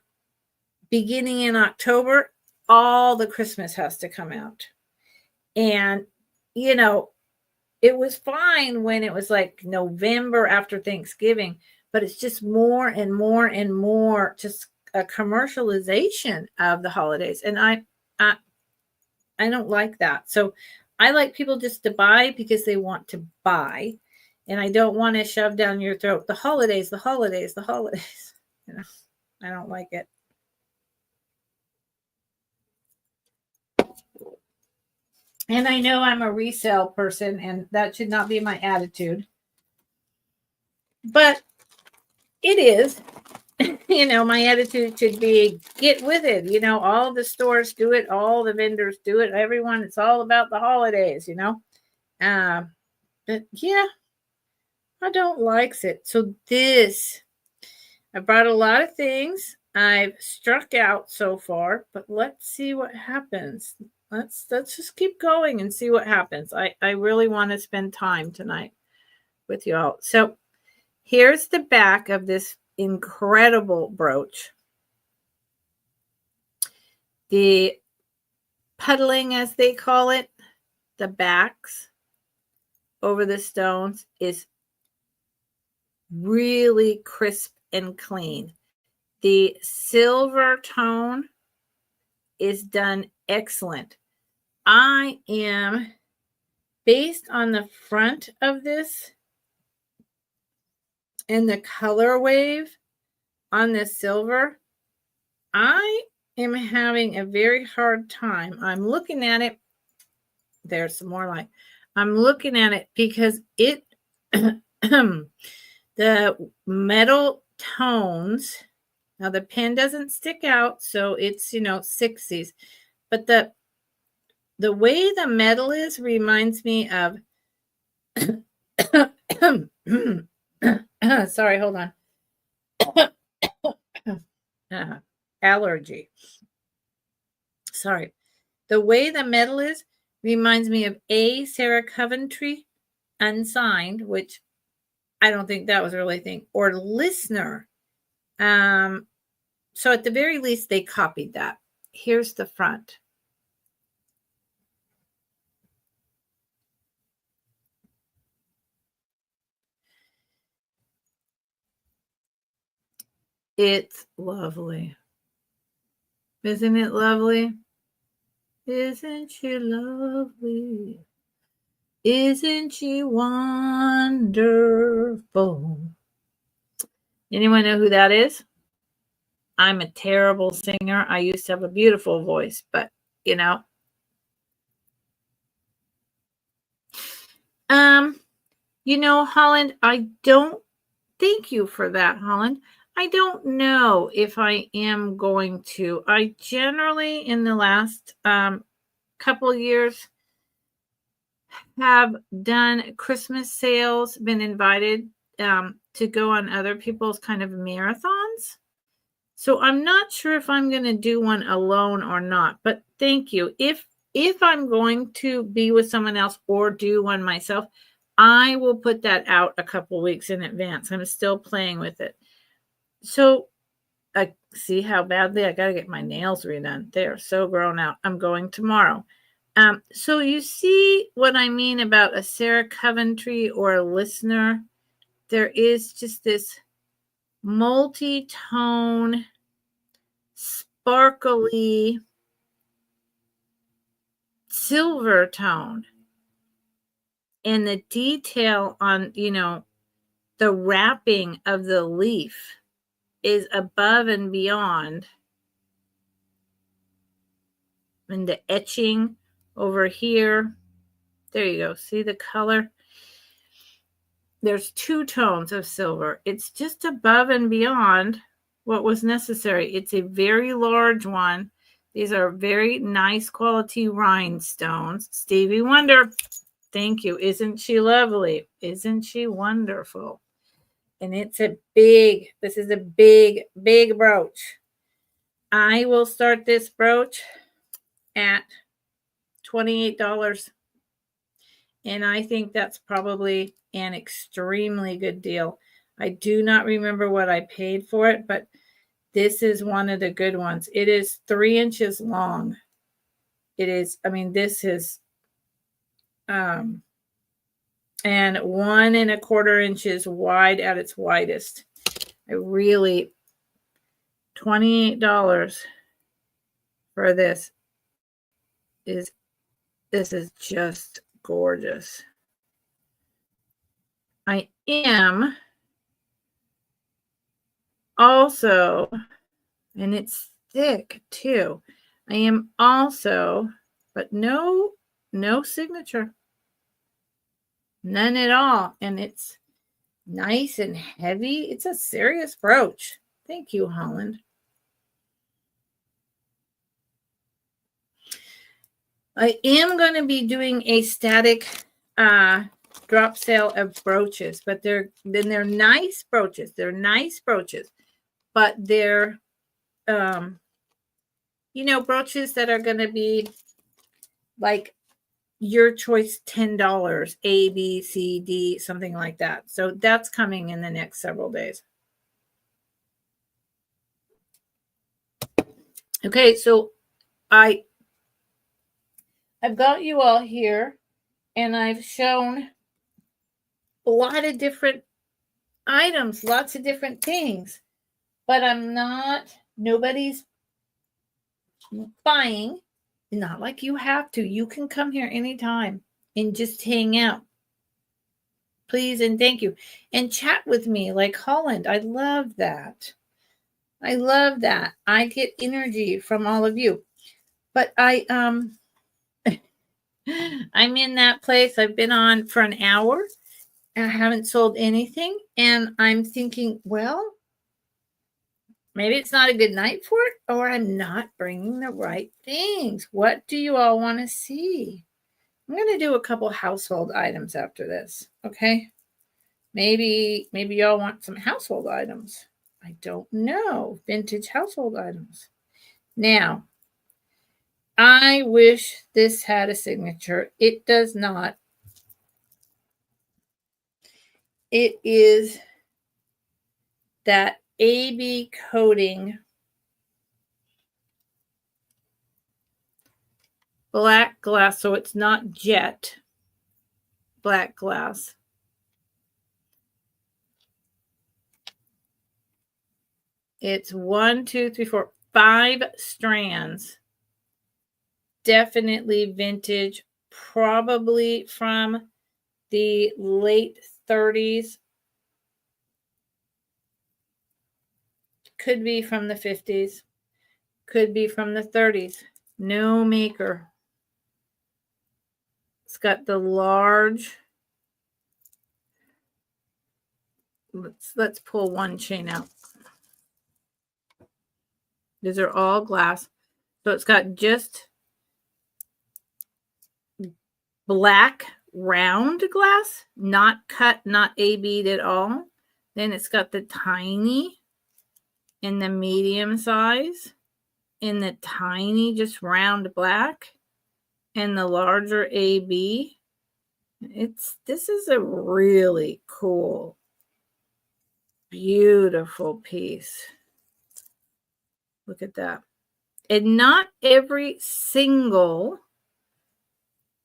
S1: beginning in October, all the Christmas has to come out. And, it was fine when it was like November after Thanksgiving, but it's just more and more and more just a commercialization of the holidays. And I don't like that. So I like people just to buy because they want to buy. And I don't want to shove down your throat the holidays, the holidays, the holidays. I don't like it. And I know I'm a resale person, and that should not be my attitude. But it is. My attitude should be get with it. All the stores do it. All the vendors do it. Everyone, it's all about the holidays, But yeah, I don't like it. So I brought a lot of things. I've struck out so far, but let's see what happens. Let's just keep going and see what happens. I really want to spend time tonight with you all. So here's the back of this incredible brooch. The puddling, as they call it, the backs over the stones is really crisp and clean. The silver tone is done excellent. I am, based on the front of this and the color wave on the silver, I am having a very hard time. I'm looking at it. There's some more light. I'm looking at it because it, the metal tones, now the pen doesn't stick out, so it's, 60s, but the way the metal is reminds me of Sorry, hold on. Allergy. Sorry. The way the metal is reminds me of A. Sarah Coventry, Unsigned, which I don't think that was really a thing, or Listener. So at the very least, they copied that. Here's the front. It's lovely. Isn't it lovely? Isn't she lovely? Isn't she wonderful? Anyone know who that is? I'm a terrible singer. I used to have a beautiful voice, but you know. Holland, I don't thank you for that, Holland. I don't know if I am going to. I generally, in the last couple years, have done Christmas sales, been invited to go on other people's kind of marathons. So I'm not sure if I'm going to do one alone or not, but thank you. If I'm going to be with someone else or do one myself, I will put that out a couple weeks in advance. I'm still playing with it. So I see how badly I got to get my nails redone. They are so grown out. I'm going tomorrow. So you see what I mean about a Sarah Coventry or a Listener? There is just this multi-tone, sparkly silver tone. And the detail on, the wrapping of the leaf is above and beyond. And the etching over here, there you go. See the color? There's 2 tones of silver. It's just above and beyond what was necessary. It's a very large one. These are very nice quality rhinestones. Stevie Wonder, thank you. Isn't she lovely? Isn't she wonderful? And this is a big, big brooch. I will start this brooch at $28. And I think that's probably an extremely good deal. I do not remember what I paid for it, but this is one of the good ones. It is 3 inches long. It is, this is, and 1 1/4 inches wide at its widest. $28 for this is just gorgeous. I am also, and it's thick too. I am also, but no signature. None at all. And it's nice and heavy. It's a serious brooch. Thank you, Holland. I am going to be doing a static drop sale of brooches, but they're nice brooches. They're nice brooches, but they're brooches that are going to be like your choice, $10, A, B, C, D, something like that. So that's coming in the next several days. Okay, so I've got you all here, and I've shown a lot of different items, lots of different things, but nobody's buying. Not like you have to. You can come here anytime and just hang out. Please and thank you. And chat with me like Holland. I love that. I love that. I get energy from all of you. But I'm in that place. I've been on for an hour and I haven't sold anything. And I'm thinking, well, maybe it's not a good night for it, or I'm not bringing the right things. What do you all want to see? I'm going to do a couple household items after this, okay? Maybe y'all want some household items. I don't know. Vintage household items. Now, I wish this had a signature. It does not. It is that AB coating black glass, so it's not jet black glass. It's 1, 2, 3, 4, 5 strands. Definitely vintage, probably from the late 30s. Could be from the 50s. Could be from the 30s. No maker. It's got the large. Let's pull one chain out. These are all glass. So it's got just black round glass, not cut, not AB'd at all. Then it's got the tiny in the medium size, in the tiny just round black, and the larger AB. This is a really cool, beautiful piece. Look at that. And not every single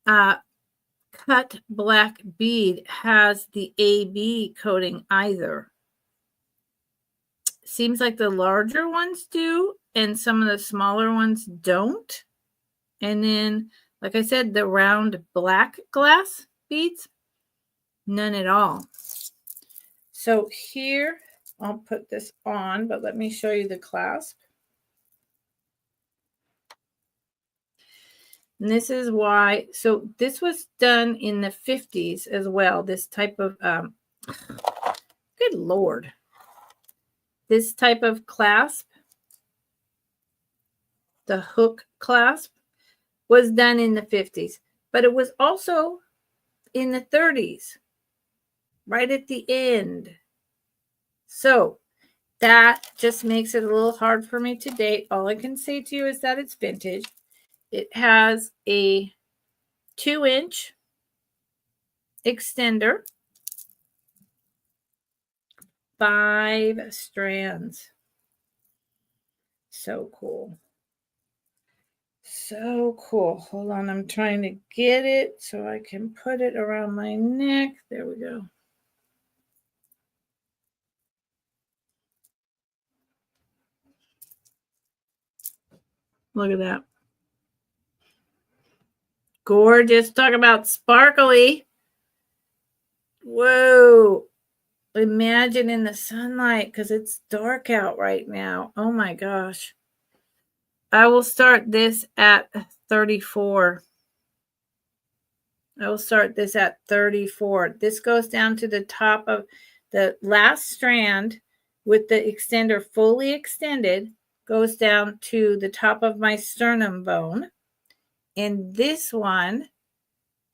S1: cut black bead has the AB coating either. Seems like the larger ones do, and some of the smaller ones don't. And then, like I said, the round black glass beads, none at all. So here, I'll put this on, but let me show you the clasp. And this is why, so this was done in the 50s as well, this type of, good Lord. This type of clasp, the hook clasp, was done in the 50s, but it was also in the 30s, right at the end. So that just makes it a little hard for me to date. All I can say to you is that it's vintage. It has a 2-inch extender, 5 strands. So cool. So cool. Hold on, I'm trying to get it so I can put it around my neck. There we go. Look at that. Gorgeous. Talk about sparkly. Whoa. Imagine in the sunlight, because it's dark out right now. Oh my gosh. I will start this at 34. I will start this at 34. This goes down to the top of the last strand with the extender fully extended, goes down to the top of my sternum bone. And this one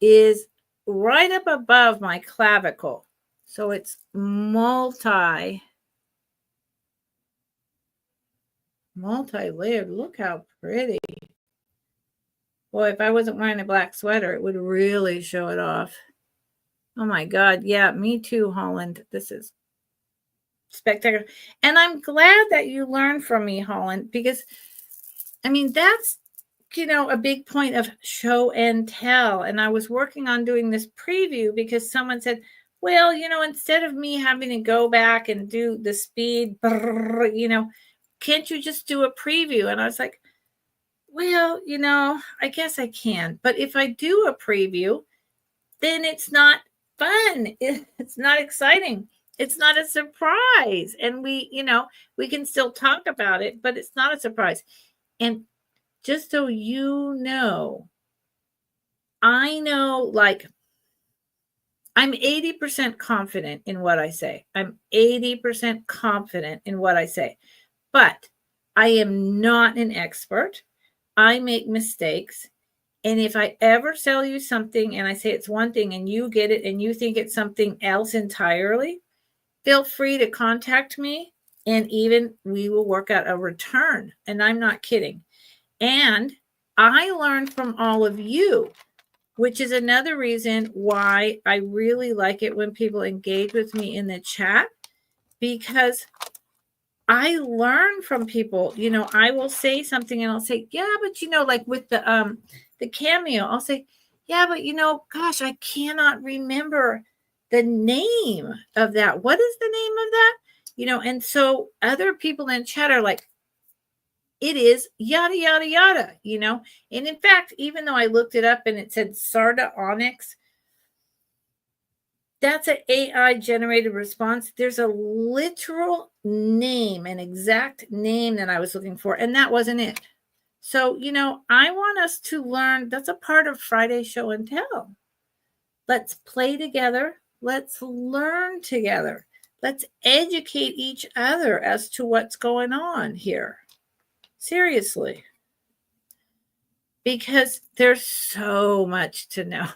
S1: is right up above my clavicle. So it's multi-layered. Look how pretty. Boy, if I wasn't wearing a black sweater, it would really show it off. Oh my God. Yeah, me too, Holland. This is spectacular. And I'm glad that you learned from me, Holland, because I mean, that's, a big point of show and tell. And I was working on doing this preview because someone said, well, instead of me having to go back and do the speed, can't you just do a preview? And I was like, well, I guess I can. But if I do a preview, then it's not fun. It's not exciting. It's not a surprise. And we can still talk about it, but it's not a surprise. And just so you know, I know, like, I'm 80% confident in what I say. I'm 80% confident in what I say. But I am not an expert. I make mistakes. And if I ever sell you something and I say it's one thing and you get it and you think it's something else entirely, feel free to contact me, and even we will work out a return. And I'm not kidding. And I learned from all of you, which is another reason why I really like it when people engage with me in the chat, because I learn from people. You know, I will say something and I'll say, yeah, but you know, like with the cameo, I'll say, yeah, but you know, gosh, I cannot remember the name of that. What is the name of that? You know, and so other people in chat are like, it is yada, yada, yada, you know. And in fact, even though I looked it up and it said Sarda Onyx, that's an AI generated response. There's a literal name, an exact name that I was looking for, and that wasn't it. So, you know, I want us to learn. That's a part of Friday Show and Tell. Let's play together. Let's learn together. Let's educate each other as to what's going on here. Seriously. Because there's so much to know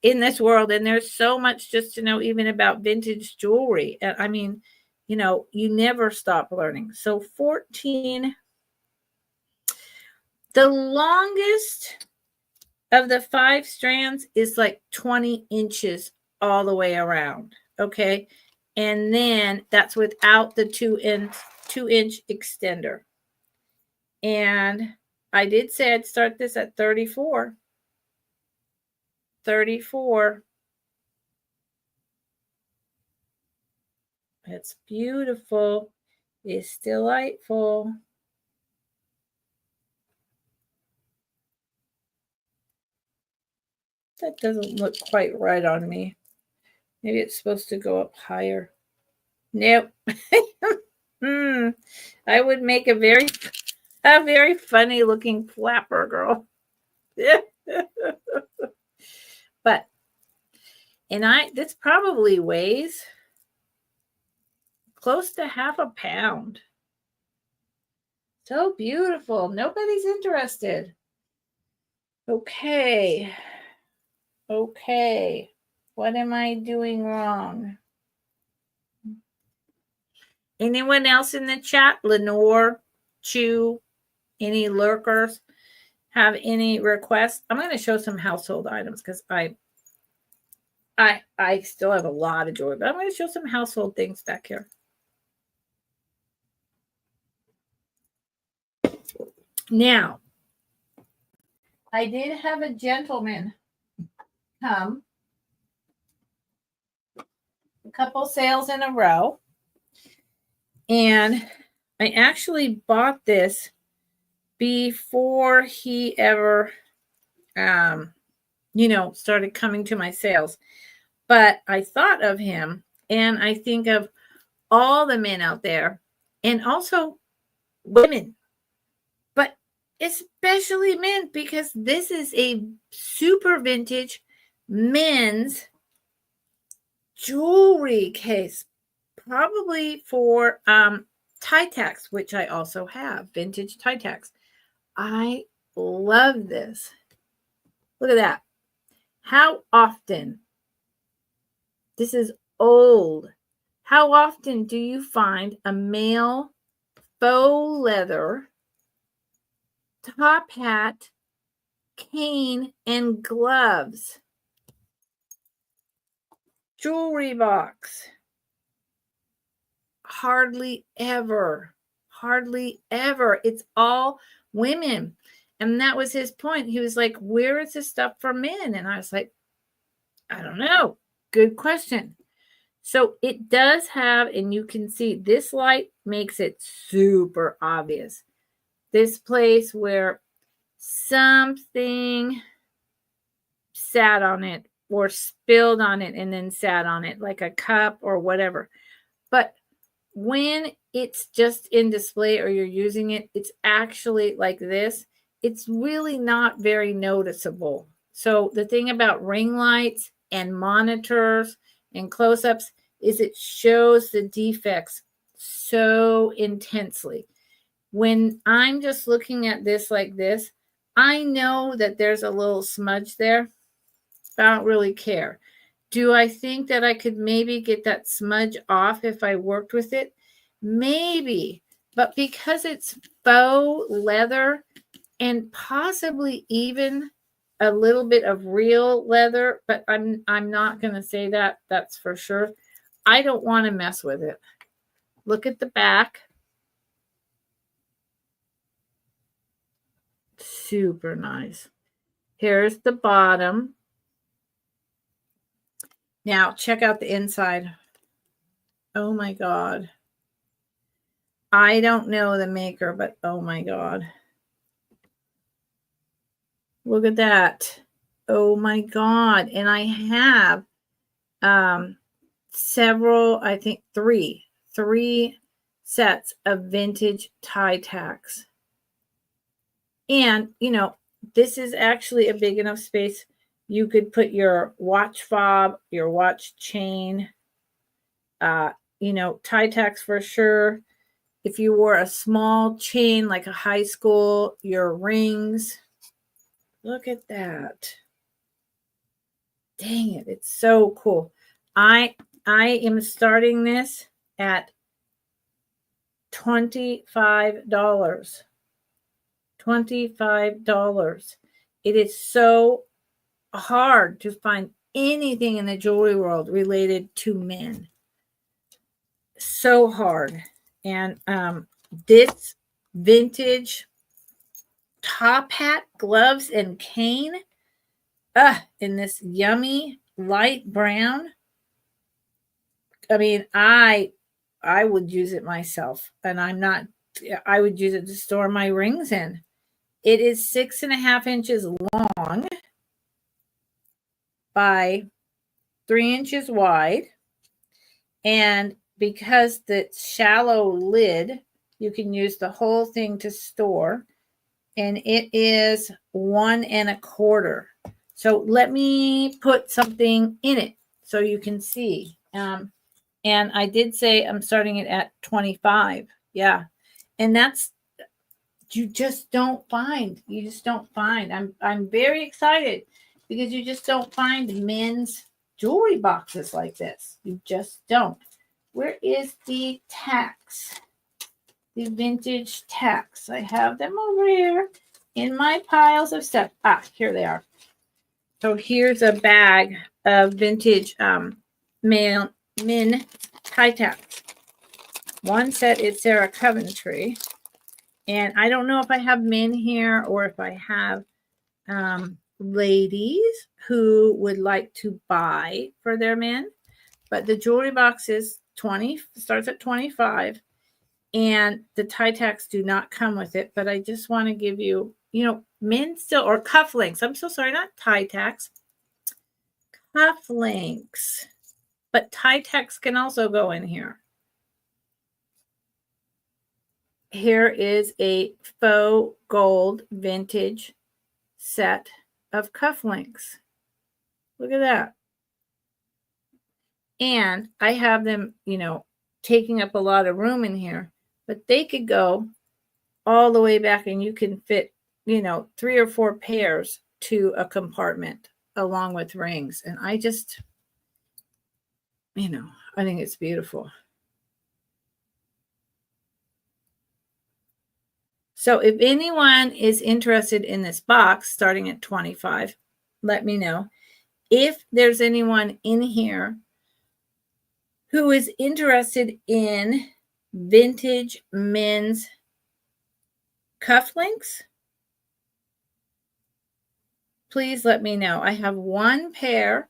S1: in this world, and there's so much just to know even about vintage jewelry. And I mean, you know, you never stop learning. So 14, the longest of the 5 strands is like 20 inches all the way around. Okay. And then that's without the 2-inch extender. And I did say I'd start this at 34. 34. It's beautiful. It's delightful. That doesn't look quite right on me. Maybe it's supposed to go up higher. Nope. I would make a very funny looking flapper girl. But, and this probably weighs close to half a pound. So beautiful. Nobody's interested. Okay. Okay. What am I doing wrong? Anyone else in the chat? Lenore, Chew, any lurkers have any requests? I'm going to show some household items because I still have a lot of jewelry, but I'm going to show some household things back here. Now, I did have a gentleman come a couple sales in a row, and I actually bought this before he ever started coming to my sales. But I thought of him, and I think of all the men out there, and also women, but especially men, because this is a super vintage men's jewelry case, probably for tie tacks, which I also have, vintage tie tacks. I love this. Look at that. How often, this is old, how often do you find a male faux leather top hat, cane, and gloves jewelry box? Hardly ever. Hardly ever. It's all women. And that was his point. He was like, where is this stuff for men? And I was like, I don't know. Good question. So it does have, and you can see this light makes it super obvious. This place where something sat on it or spilled on it and then sat on it, like a cup or whatever. But when it's just in display or you're using it, it's actually like this. It's really not very noticeable. So the thing about ring lights and monitors and close-ups is it shows the defects so intensely. When I'm just looking at this like this, I know that there's a little smudge there. I don't really care. Do I think that I could maybe get that smudge off if I worked with it? Maybe. But because it's faux leather and possibly even a little bit of real leather, but I'm not going to say that. That's for sure. I don't want to mess with it. Look at the back. Super nice. Here's the bottom. Now, check out the inside. Oh, my God. I don't know the maker, but oh, my God. Look at that. Oh, my God. And I have several, I think three sets of vintage tie tacks. And, this is actually a big enough space. You could put your watch fob, your watch chain, tie tacks for sure. If you wore a small chain like a high school, your rings. Look at that. Dang it. It's so cool. I am starting this at $25. $25. It is so hard to find anything in the jewelry world related to men. So hard. And this vintage top hat, gloves, and cane in this yummy light brown. I mean, I would use it myself, and I would use it to store my rings in. It is 6.5 inches long by 3 inches wide. And because the shallow lid, you can use the whole thing to store. And it is 1 1/4. So let me put something in it so you can see. And I did say I'm starting it at 25. Yeah. And that's, you just don't find. I'm very excited because you just don't find men's jewelry boxes like this. You just don't. Where is the tacks? The vintage tacks. I have them over here in my piles of stuff. Here they are. So here's a bag of vintage men tie tacks. One set is Sarah Coventry. And I don't know if I have men here or if I have ladies who would like to buy for their men. But the jewelry box is starts at 25. And the tie tacks do not come with it. But I just want to give you, men still, or cufflinks. I'm so sorry, not tie tacks. Cufflinks. But tie tacks can also go in here. Here is a faux gold vintage set of cufflinks. Look at that. And I have them, taking up a lot of room in here, but they could go all the way back and you can fit, 3 or 4 pairs to a compartment along with rings. And I just, I think it's beautiful. So if anyone is interested in this box starting at 25, let me know. If there's anyone in here who is interested in vintage men's cufflinks, please let me know. I have one pair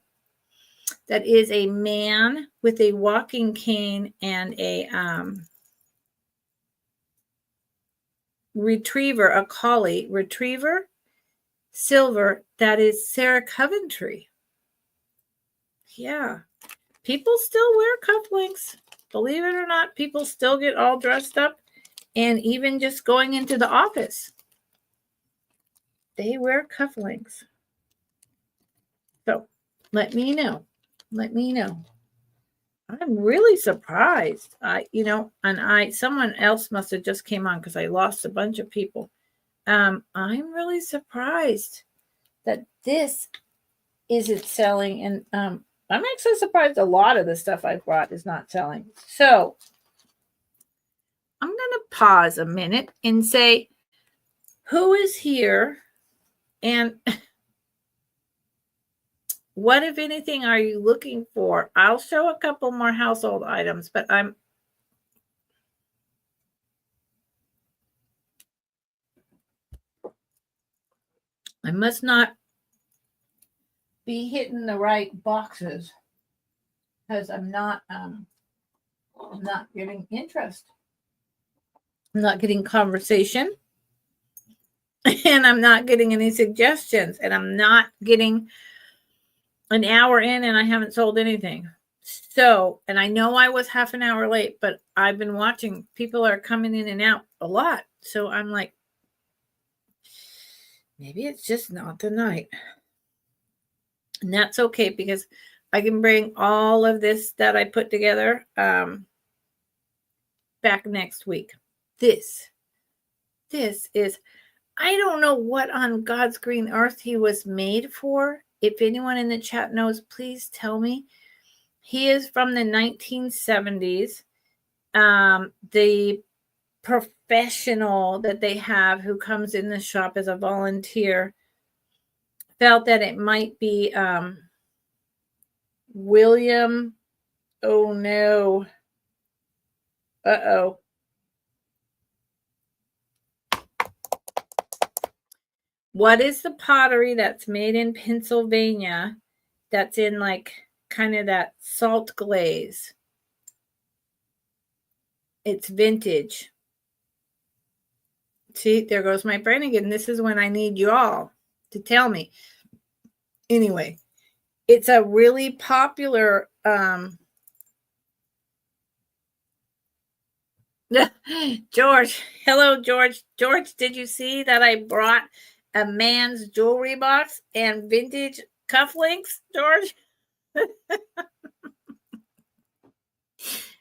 S1: that is a man with a walking cane and a retriever, a collie retriever, silver. That is Sarah Coventry. Yeah. People still wear cufflinks. Believe it or not, people still get all dressed up. And even just going into the office, they wear cufflinks. So let me know. Let me know. I'm really surprised. Someone else must have just came on because I lost a bunch of people. I'm really surprised that this isn't selling. And I'm actually surprised a lot of the stuff I brought is not selling. So I'm going to pause a minute and say, who is here? And what, if anything, are you looking for? I'll show a couple more household items, but I must not be hitting the right boxes because I'm not getting interest. I'm not getting conversation, and I'm not getting any suggestions, and I'm not getting an hour in and I haven't sold anything. So, and I know I was half an hour late, but I've been watching. People are coming in and out a lot. So I'm like, maybe it's just not the night. And that's okay, because I can bring all of this that I put together back next week. This is, I don't know what on God's green earth he was made for. If anyone in the chat knows, please tell me. He is from the 1970s. The professional that they have who comes in the shop as a volunteer felt that it might be William. Oh no. Uh-oh. What is the pottery that's made in Pennsylvania that's in like kind of that salt glaze? It's vintage. See, there goes my brain again. This is when I need you all to tell me. Anyway, it's a really popular George. Hello, George. George, did you see that I brought a man's jewelry box and vintage cufflinks, George?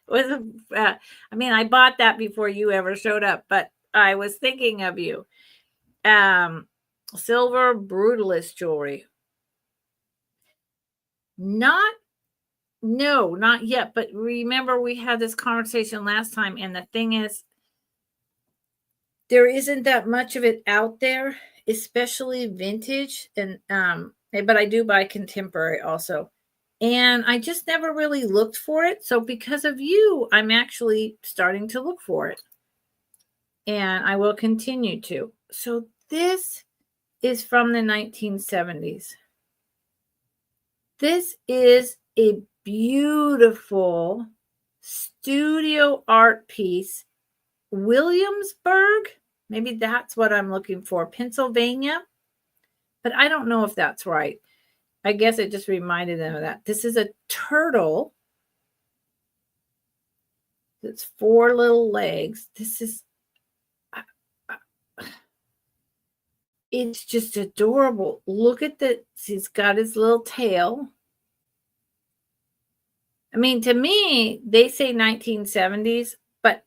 S1: I bought that before you ever showed up, but I was thinking of you. Silver brutalist jewelry. No, not yet. But remember, we had this conversation last time, and the thing is, there isn't that much of it out there, especially vintage. And but I do buy contemporary also. And I just never really looked for it. So because of you, I'm actually starting to look for it. And I will continue to. So this is from the 1970s. This is a beautiful studio art piece. Williamsburg, maybe that's what I'm looking for. Pennsylvania, but I don't know if that's right. I guess it just reminded them of that. This is a turtle. It's 4 little legs. This is, it's just adorable. Look at the, he's got his little tail. I mean, to me, they say 1970s, but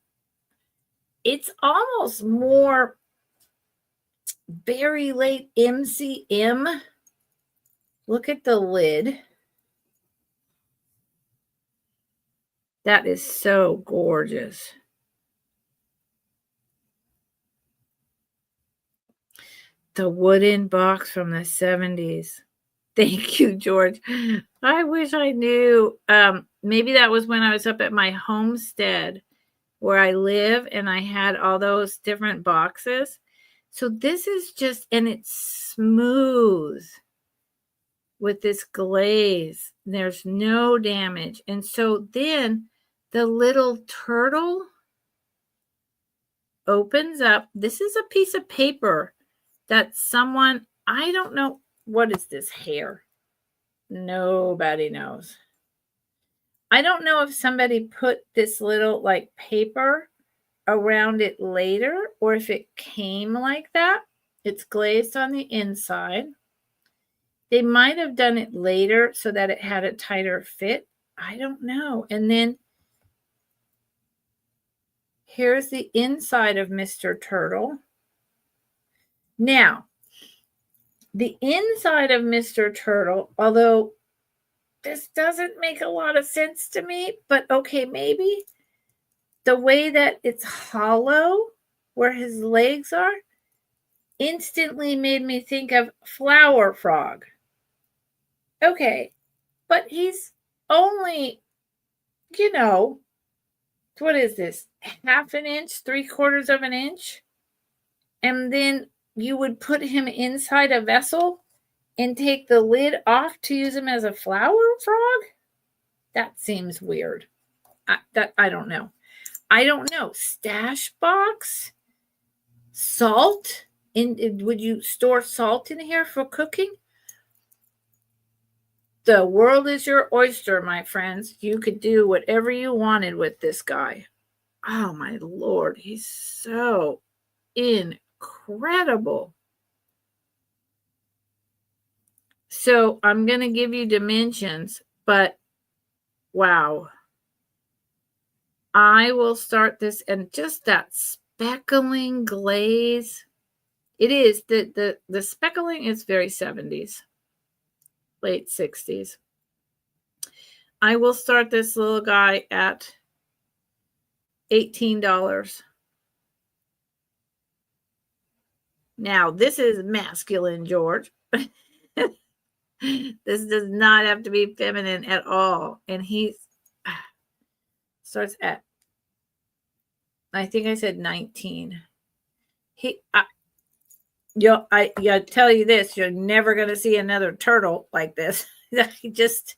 S1: it's almost more very late MCM. Look at the lid. That is so gorgeous. The wooden box from the 70s. Thank you, George. I wish I knew. Maybe that was when I was up at my homestead where I live and I had all those different boxes. So this is just, and it's smooth with this glaze. There's no damage. And so then the little turtle opens up. This is a piece of paper that someone, I don't know, what is this hair? Nobody knows. I don't know if somebody put this little like paper around it later or if it came like that. It's glazed on the inside. They might have done it later so that it had a tighter fit. I don't know. And then here's the inside of Mr. Turtle. Now, the inside of Mr. Turtle, although this doesn't make a lot of sense to me, but okay, maybe the way that it's hollow where his legs are instantly made me think of Flower Frog. Okay, but he's only, what is this? Half an inch, 3/4 of an inch? And then you would put him inside a vessel and take the lid off to use him as a flower frog? That seems weird. I don't know. I don't know. Stash box? Salt? Would you store salt in here for cooking? The world is your oyster, my friends. You could do whatever you wanted with this guy. Oh, my Lord. He's so incredible. So I'm going to give you dimensions, but wow. I will start this, and just that speckling glaze. It is, the speckling is very 70s, late 60s. I will start this little guy at $18. Now, this is masculine, George. This does not have to be feminine at all. And he starts at, I think I said 19. I tell you this, you're never going to see another turtle like this. Just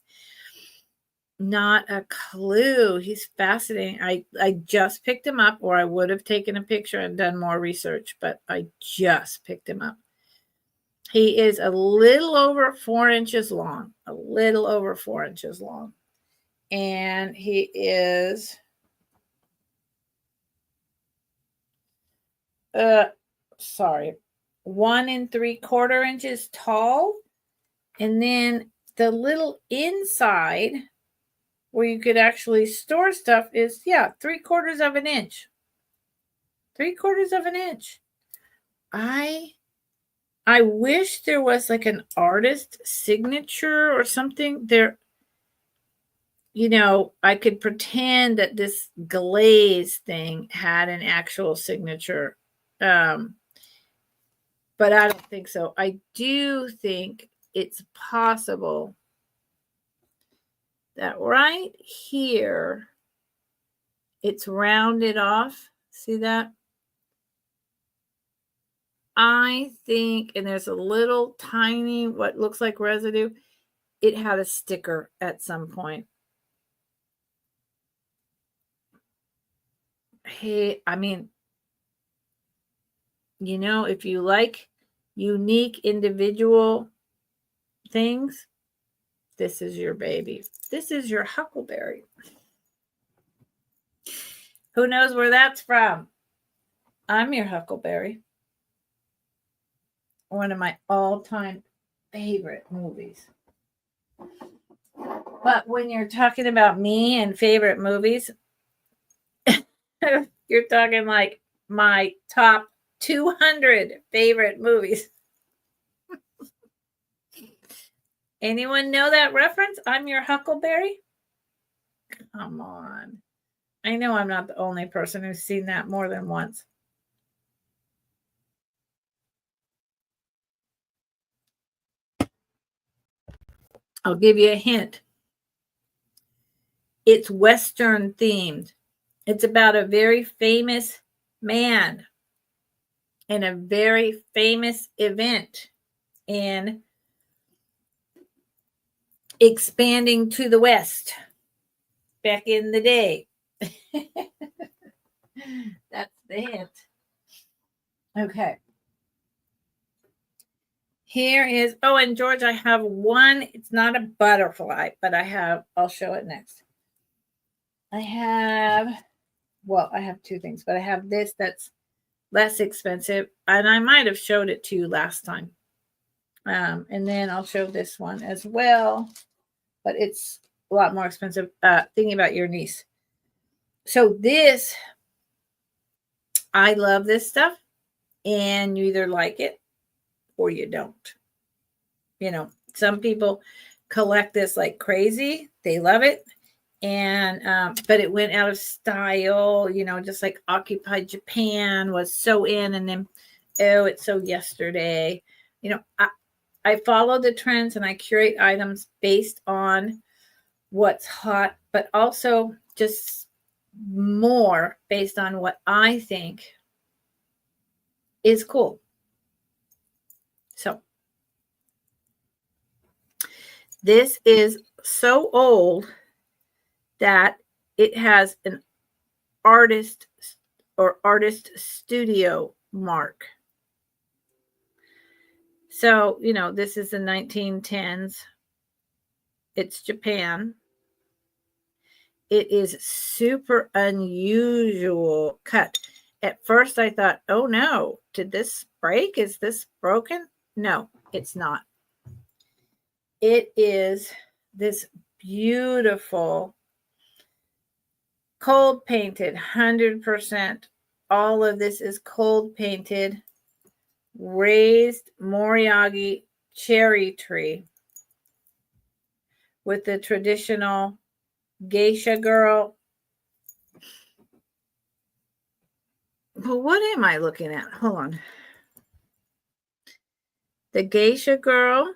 S1: not a clue. He's fascinating. I just picked him up, or I would have taken a picture and done more research, but I just picked him up. He is a little over 4 inches long, and he is 1 3/4 inches tall. And then the little inside where you could actually store stuff is 3/4 of an inch. 3/4 of an inch. I wish there was like an artist signature or something there. I could pretend that this glaze thing had an actual signature. But I don't think so. I do think it's possible that right here, it's rounded off. See that? I think, and there's a little tiny, what looks like residue. It had a sticker at some point. Hey, I mean, if you like unique individual things, this is your baby. This is your huckleberry. Who knows where that's from? I'm your huckleberry. One of my all-time favorite movies. But when you're talking about me and favorite movies, you're talking like my top 200 favorite movies. Anyone know that reference? I'm your huckleberry? Come on. I know I'm not the only person who's seen that more than once. I'll give you a hint. It's Western themed. It's about a very famous man and a very famous event in expanding to the West back in the day. That's the hint. Okay. Here is, and George, I have one. It's not a butterfly, but I'll show it next. I have two things, but I have this that's less expensive, and I might have showed it to you last time. And then I'll show this one as well, but it's a lot more expensive. Thinking about your niece. So this, I love this stuff, and you either like it or you don't. You know, some people collect this like crazy. They love it. And but it went out of style, you know, just like Occupy Japan was so in, and then oh, it's so yesterday. You know, I follow the trends and I curate items based on what's hot, but also just more based on what I think is cool. So this is so old that it has an artist or artist studio mark. So, you know, this is the 1910s. It's Japan. It is super unusual cut. At first I thought, oh no, did this break? Is this broken? No, it's not. It is this beautiful cold painted, 100%. All of this is cold painted, raised Moriagi cherry tree with the traditional geisha girl. But what am I looking at? Hold on. The geisha girl.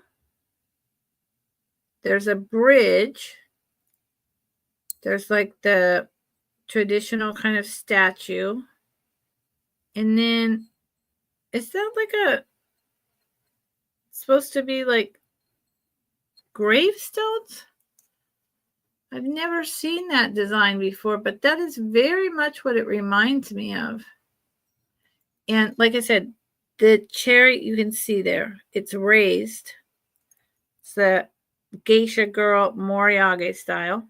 S1: There's a bridge. There's like the traditional kind of statue. And then is that like a supposed to be like gravestones? I've never seen that design before, but that is very much what it reminds me of. And like I said, the cherry, you can see there, it's raised. It's the geisha girl Moriage style.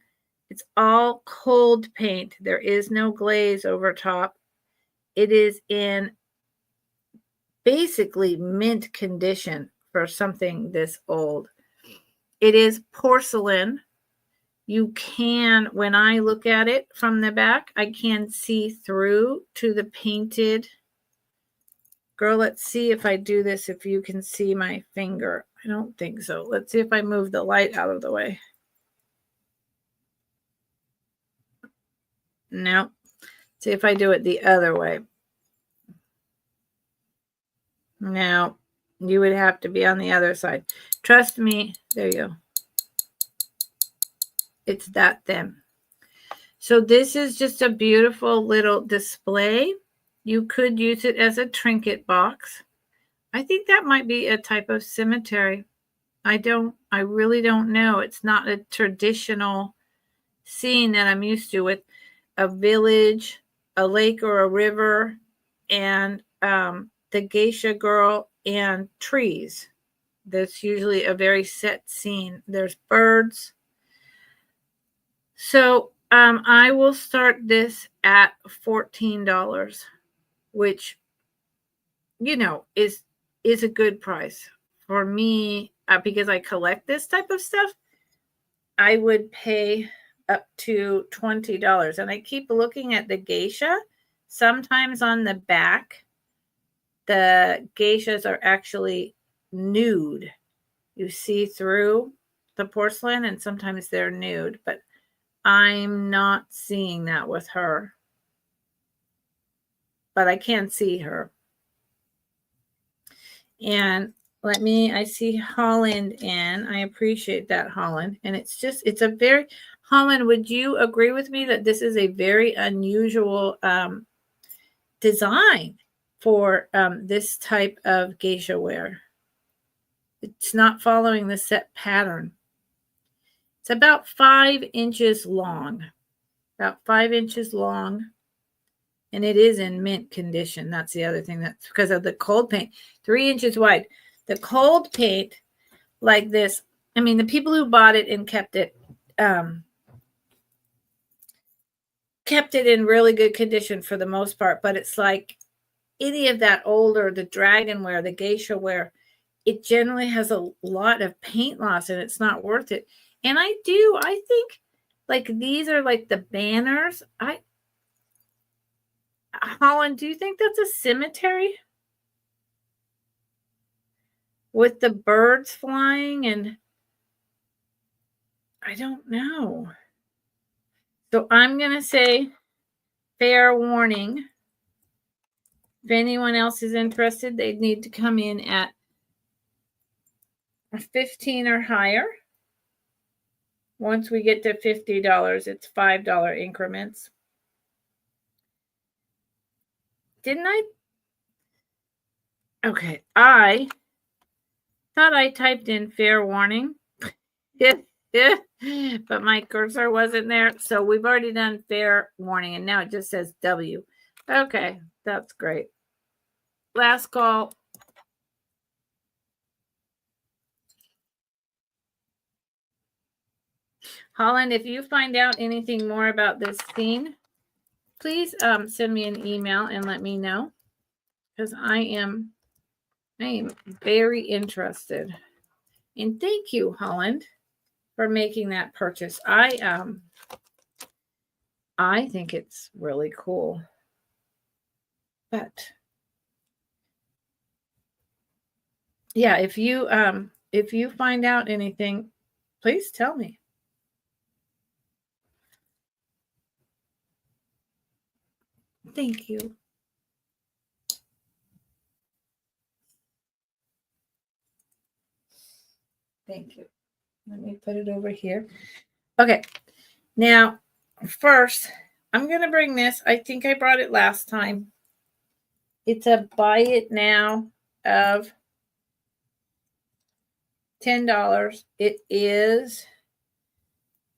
S1: It's all cold paint. There is no glaze over top. It is in basically mint condition for something this old. It is porcelain. You can, when I look at it from the back, I can see through to the painted. Girl, let's see if I do this, if you can see my finger. I don't think so. Let's see if I move the light out of the way. No. See if I do it the other way. No, you would have to be on the other side. Trust me. There you go. It's that thin. So this is just a beautiful little display. You could use it as a trinket box. I think that might be a type of cemetery. I really don't know. It's not a traditional scene that I'm used to with a village, a lake or a river, and the geisha girl and trees. That's usually a very set scene. There's birds. So I will start this at $14, which, you know, is a good price for me because I collect this type of stuff. I would pay up to $20, and I keep looking at the geisha. Sometimes on the back, the geishas are actually nude. You see through the porcelain, and sometimes they're nude, but I'm not seeing that with her. But I can see her. And I see Holland in. I appreciate that, Holland. And it's a very, Holland, would you agree with me that this is a very unusual design for this type of geisha wear? It's not following the set pattern. It's about 5 inches long. About 5 inches long. And it is in mint condition. That's the other thing. That's because of the cold paint. 3 inches wide. The cold paint like this, I mean, the people who bought it and kept it in really good condition for the most part. But it's like any of that older, the dragon wear, the geisha wear, it generally has a lot of paint loss and it's not worth it. And I think like these are like the banners. Holland, do you think that's a cemetery? with the birds flying, and I don't know. So I'm going to say fair warning. If anyone else is interested, they'd need to come in at 15 or higher. Once we get to $50, it's $5 increments. Didn't I? Okay, I thought I typed in fair warning. But my cursor wasn't there. So we've already done fair warning, and now it just says W. Okay, that's great. Last call. Holland, if you find out anything more about this scene, please send me an email and let me know, because I am very interested. And thank you, Holland, for making that purchase. I think it's really cool. But yeah, if you find out anything, please tell me. Thank you. Thank you. Let me put it over here. Okay. Now, first, I'm going to bring this. I think I brought it last time. It's a buy it now of $10. It is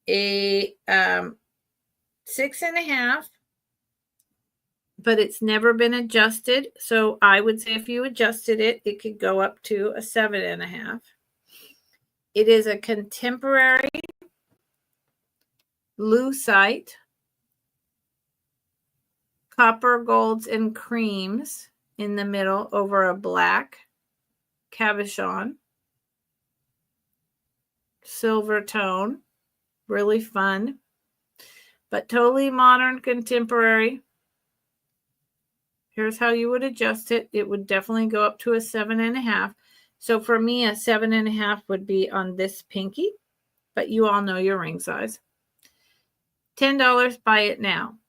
S1: a 6.5, but it's never been adjusted. So I would say if you adjusted it, it could go up to a 7.5. It is a contemporary lucite, copper, golds, and creams in the middle over a black cabochon. Silver tone, really fun, but totally modern, contemporary. Here's how you would adjust it. It would definitely go up to a 7.5. So for me, a 7.5 would be on this pinky, but you all know your ring size. $10, buy it now.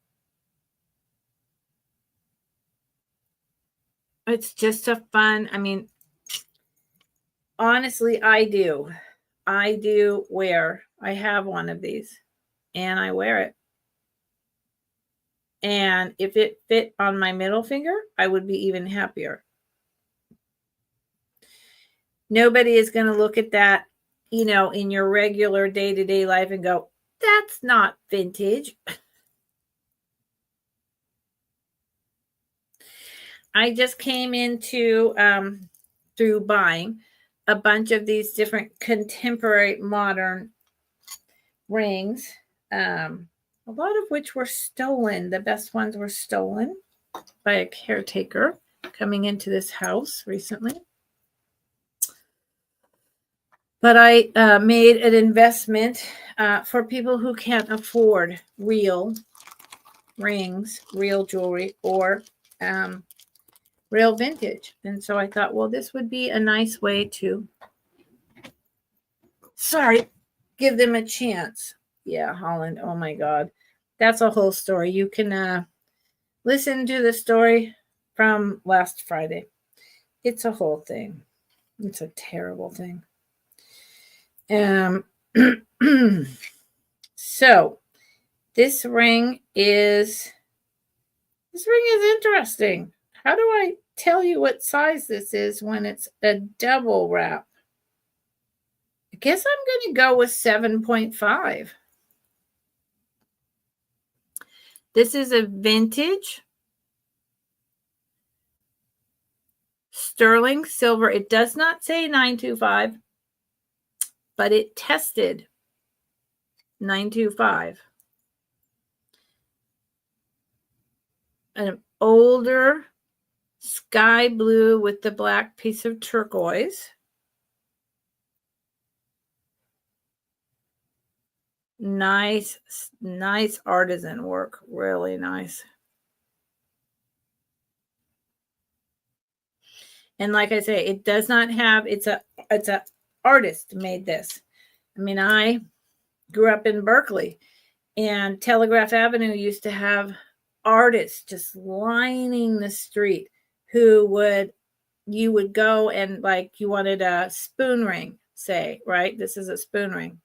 S1: It's just a fun, I mean, honestly, I do wear, I have one of these and I wear it. And if it fit on my middle finger, I would be even happier. Nobody is going to look at that, you know, in your regular day-to-day life and go, that's not vintage. I just came into, through buying a bunch of these different contemporary modern rings, a lot of which were stolen. The best ones were stolen by a caretaker coming into this house recently. But I made an investment for people who can't afford real rings, real jewelry, or real vintage. And so I thought, well, this would be a nice way to, give them a chance. Yeah, Holland. Oh my God. That's a whole story. You can listen to the story from last Friday. It's a whole thing. It's a terrible thing. So this ring is interesting. How do I tell you what size this is when it's a double wrap? I guess I'm going to go with 7.5. This is a vintage sterling silver. It does not say 925, but it tested 925. An older sky blue with the black piece of turquoise. Nice artisan work. Really nice. And like I say, it does not have, it's a artist made this. I mean, I grew up in Berkeley, and Telegraph Avenue used to have artists just lining the street who you would go and, like, you wanted a spoon ring, say, right? This is a spoon ring.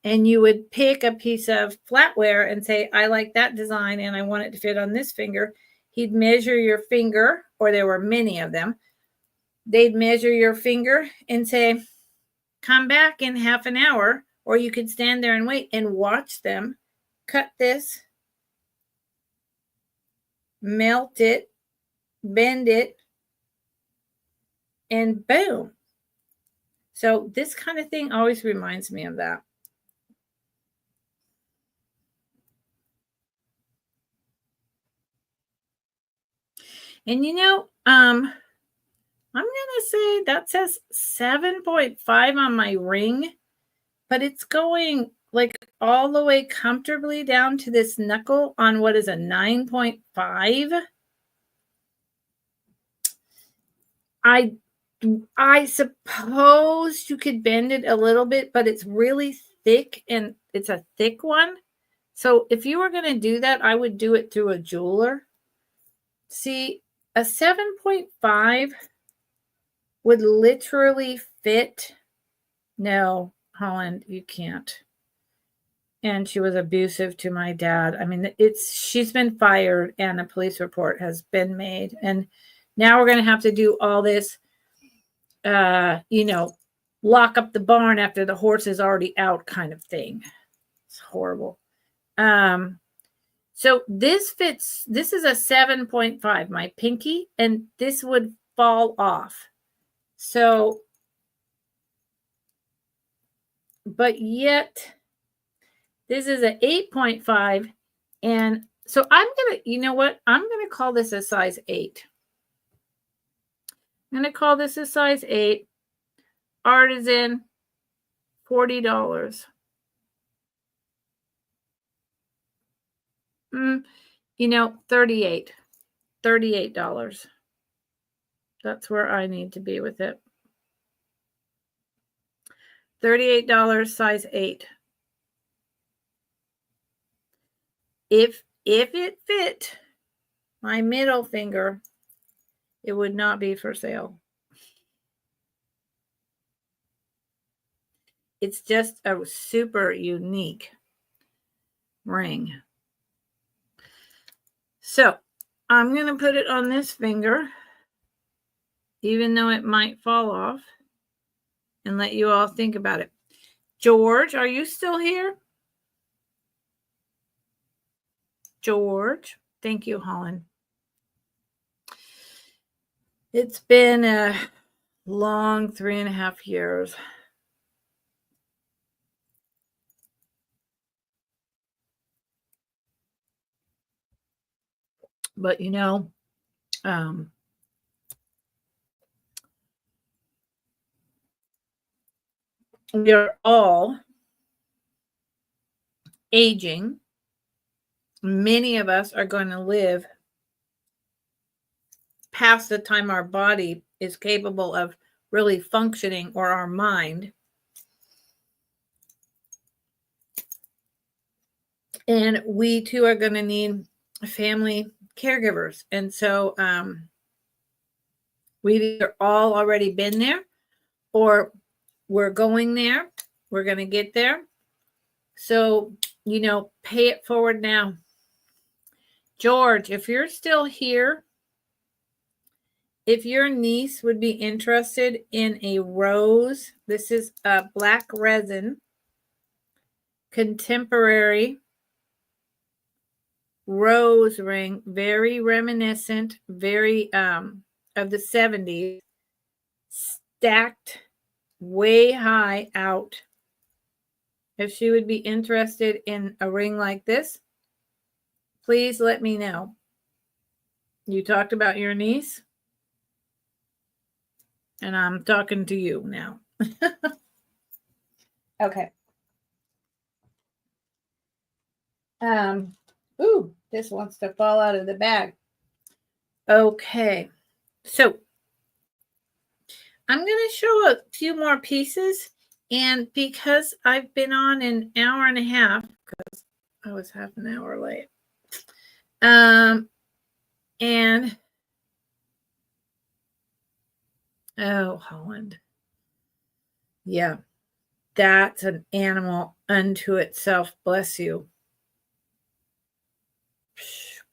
S1: And you would pick a piece of flatware and say, I like that design and I want it to fit on this finger. He'd measure your finger, or there were many of them. They'd measure your finger and say, come back in half an hour, or you could stand there and wait and watch them cut this, melt it, bend it, and boom. So this kind of thing always reminds me of that. And I'm going to say that says 7.5 on my ring, but it's going like all the way comfortably down to this knuckle on what is a 9.5. I suppose you could bend it a little bit, but it's really thick, and it's a thick one. So if you were going to do that, I would do it through a jeweler. See, a 7.5 would literally fit. No, Holland, you can't. And she was abusive to my dad. I mean, she's been fired and a police report has been made. And now we're going to have to do all this, lock up the barn after the horse is already out kind of thing. It's horrible. So this fits, this is a 7.5, my pinky, and this would fall off. So, but yet this is an 8.5. And so I'm going to, you know what? I'm going to call this a size 8. I'm going to call this a size 8. Artisan, $40. $38. That's where I need to be with it. $38, size 8. If it fit my middle finger, it would not be for sale. It's just a super unique ring. So I'm going to put it on this finger, even though it might fall off, and let you all think about it. George, are you still here? George, thank you, Holland. It's been a long 3.5 years. But we are all aging. Many of us are going to live past the time our body is capable of really functioning, or our mind. And we too are going to need family caregivers. And so we've either all already been there, or we're going there. We're going to get there. So, pay it forward now. George, if you're still here, if your niece would be interested in a rose, this is a black resin, contemporary rose ring, very reminiscent, very of the 70s, stacked way high out. If she would be interested in a ring like this, please let me know. You talked about your niece, and I'm talking to you now. Okay. Ooh, this wants to fall out of the bag. Okay. So I'm going to show a few more pieces. And because I've been on an hour and a half, because I was half an hour late. And oh, Holland. Yeah, that's an animal unto itself. Bless you.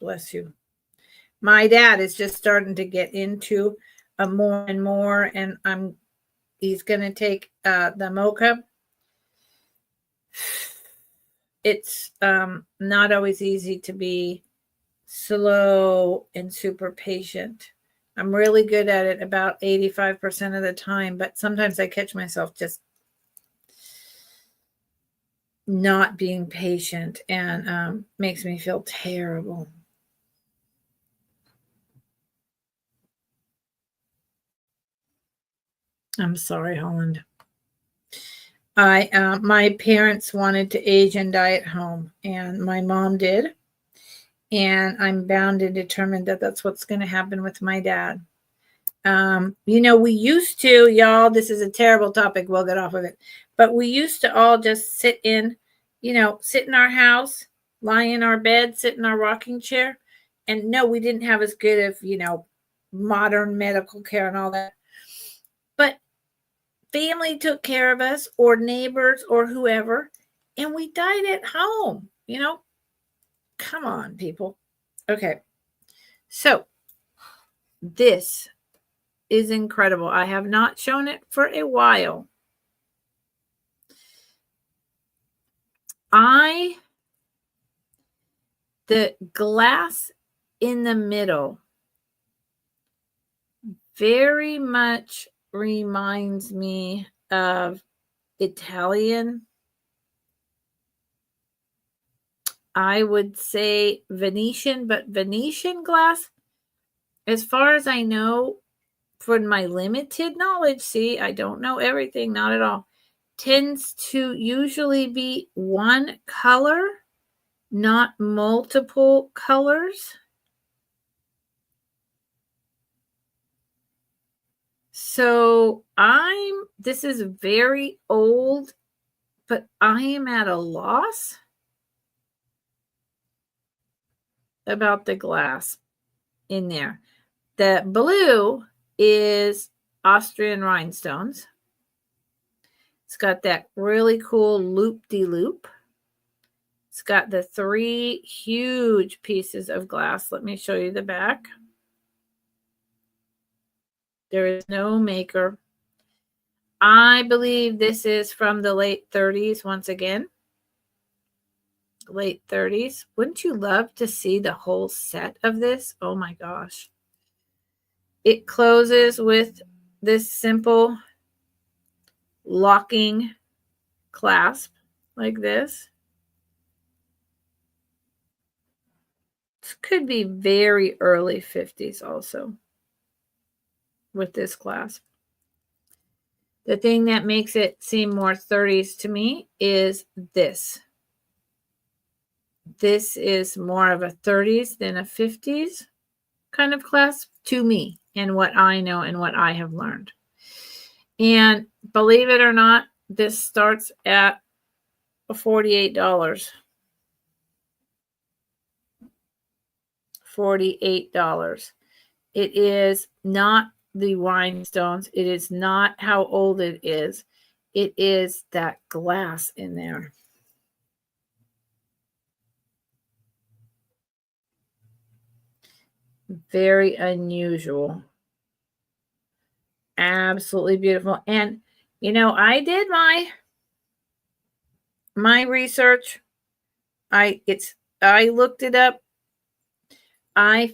S1: Bless you. My dad is just starting to get into more and more, and he's going to take the mocha. It's not always easy to be slow and super patient. I'm really good at it about 85% of the time, but sometimes I catch myself just not being patient, and makes me feel terrible. I'm sorry, Holland. My parents wanted to age and die at home, and my mom did. And I'm bound and determined that that's what's going to happen with my dad. We used to, y'all, this is a terrible topic. We'll get off of it. But we used to all just sit in our house, lie in our bed, sit in our rocking chair. And no, we didn't have as good of, modern medical care and all that. But family took care of us, or neighbors, or whoever, and we died at home. Come on, people. Okay. So this is incredible. I have not shown it for a while. The glass in the middle very much reminds me of Italian. I would say Venetian, but Venetian glass, as far as I know, for my limited knowledge, see, I don't know everything, not at all, tends to usually be one color, not multiple colors. So this is very old, but I am at a loss about the glass in there. The blue is Austrian rhinestones. It's got that really cool loop-de-loop. It's got the 3 huge pieces of glass. Let me show you the back. There is no maker. I believe this is from the late 30s once again. Late 30s. Wouldn't you love to see the whole set of this? Oh my gosh. It closes with this simple locking clasp like this. This could be very early 50s also with this clasp. The thing that makes it seem more 30s to me is this. This is more of a 30s than a 50s kind of clasp to me, and what I know and what I have learned. And believe it or not, this starts at $48. $48. It is not the rhinestones. It is not how old it is. It is that glass in there. Very unusual. Absolutely beautiful. And I did my research. I looked it up. I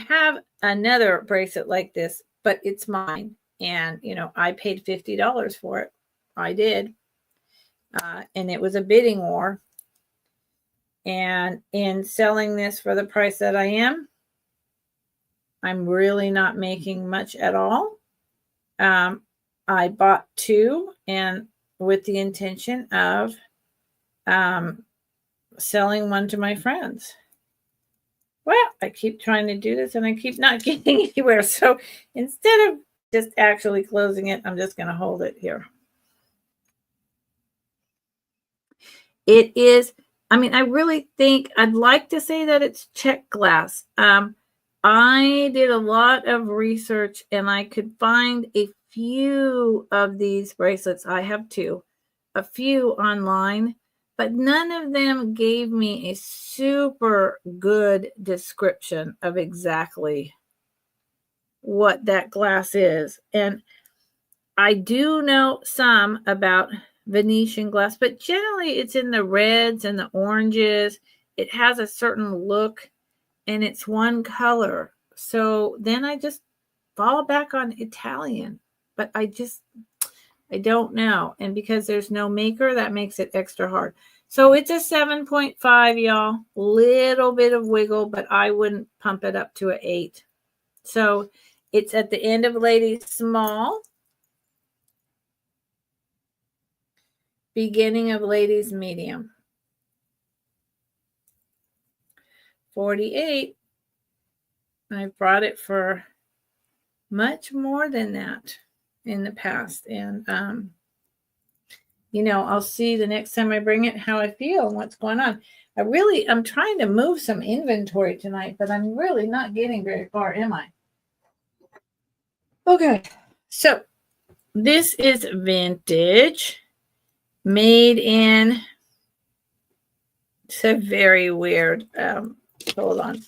S1: have another bracelet like this, but it's mine. And, I paid $50 for it. I did. And it was a bidding war. And in selling this for the price that I am, I'm really not making much at all. I bought 2, and with the intention of selling one to my friends. Well, I keep trying to do this and I keep not getting anywhere. So instead of just actually closing it. I'm just going to hold it here. It is, I mean, I really think I'd like to say that it's check glass. I did a lot of research and I could find a few of these bracelets. I have two, a few online, but none of them gave me a super good description of exactly what that glass is. And I do know some about Venetian glass, but generally it's in the reds and the oranges. It has a certain look and it's one color. So then I just fall back on Italian, but I don't know. And because there's no maker, that makes it extra hard. So it's a 7.5, y'all. Little bit of wiggle, but I wouldn't pump it up to an 8. So it's at the end of ladies small, beginning of ladies medium. 48. I've brought it for much more than that in the past. And, I'll see the next time I bring it how I feel and what's going on. I'm trying to move some inventory tonight, but I'm really not getting very far, am I? Okay. So this is vintage, made in, it's a very weird, hold on.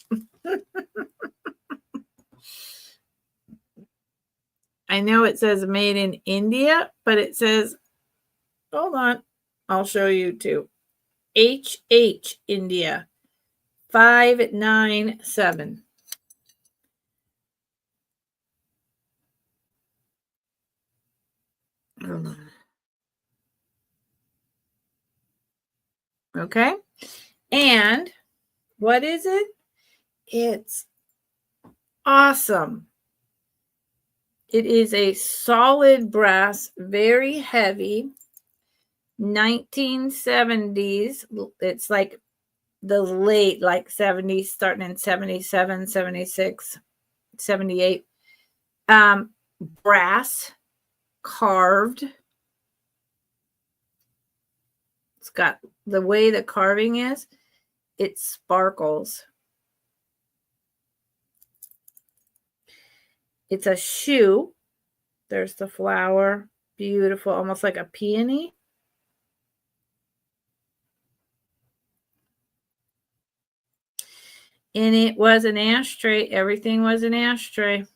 S1: I know it says made in India, but it says, hold on, I'll show you too. HH India 597. Okay. And what is it? It's awesome. It is a solid brass, very heavy, 1970s. It's like the late, like 70s, starting in 77, 76, 78. Brass, carved. It's got the way the carving is, it sparkles. It's a shoe. There's the flower. Beautiful, almost like a peony. And it was an ashtray. Everything was an ashtray.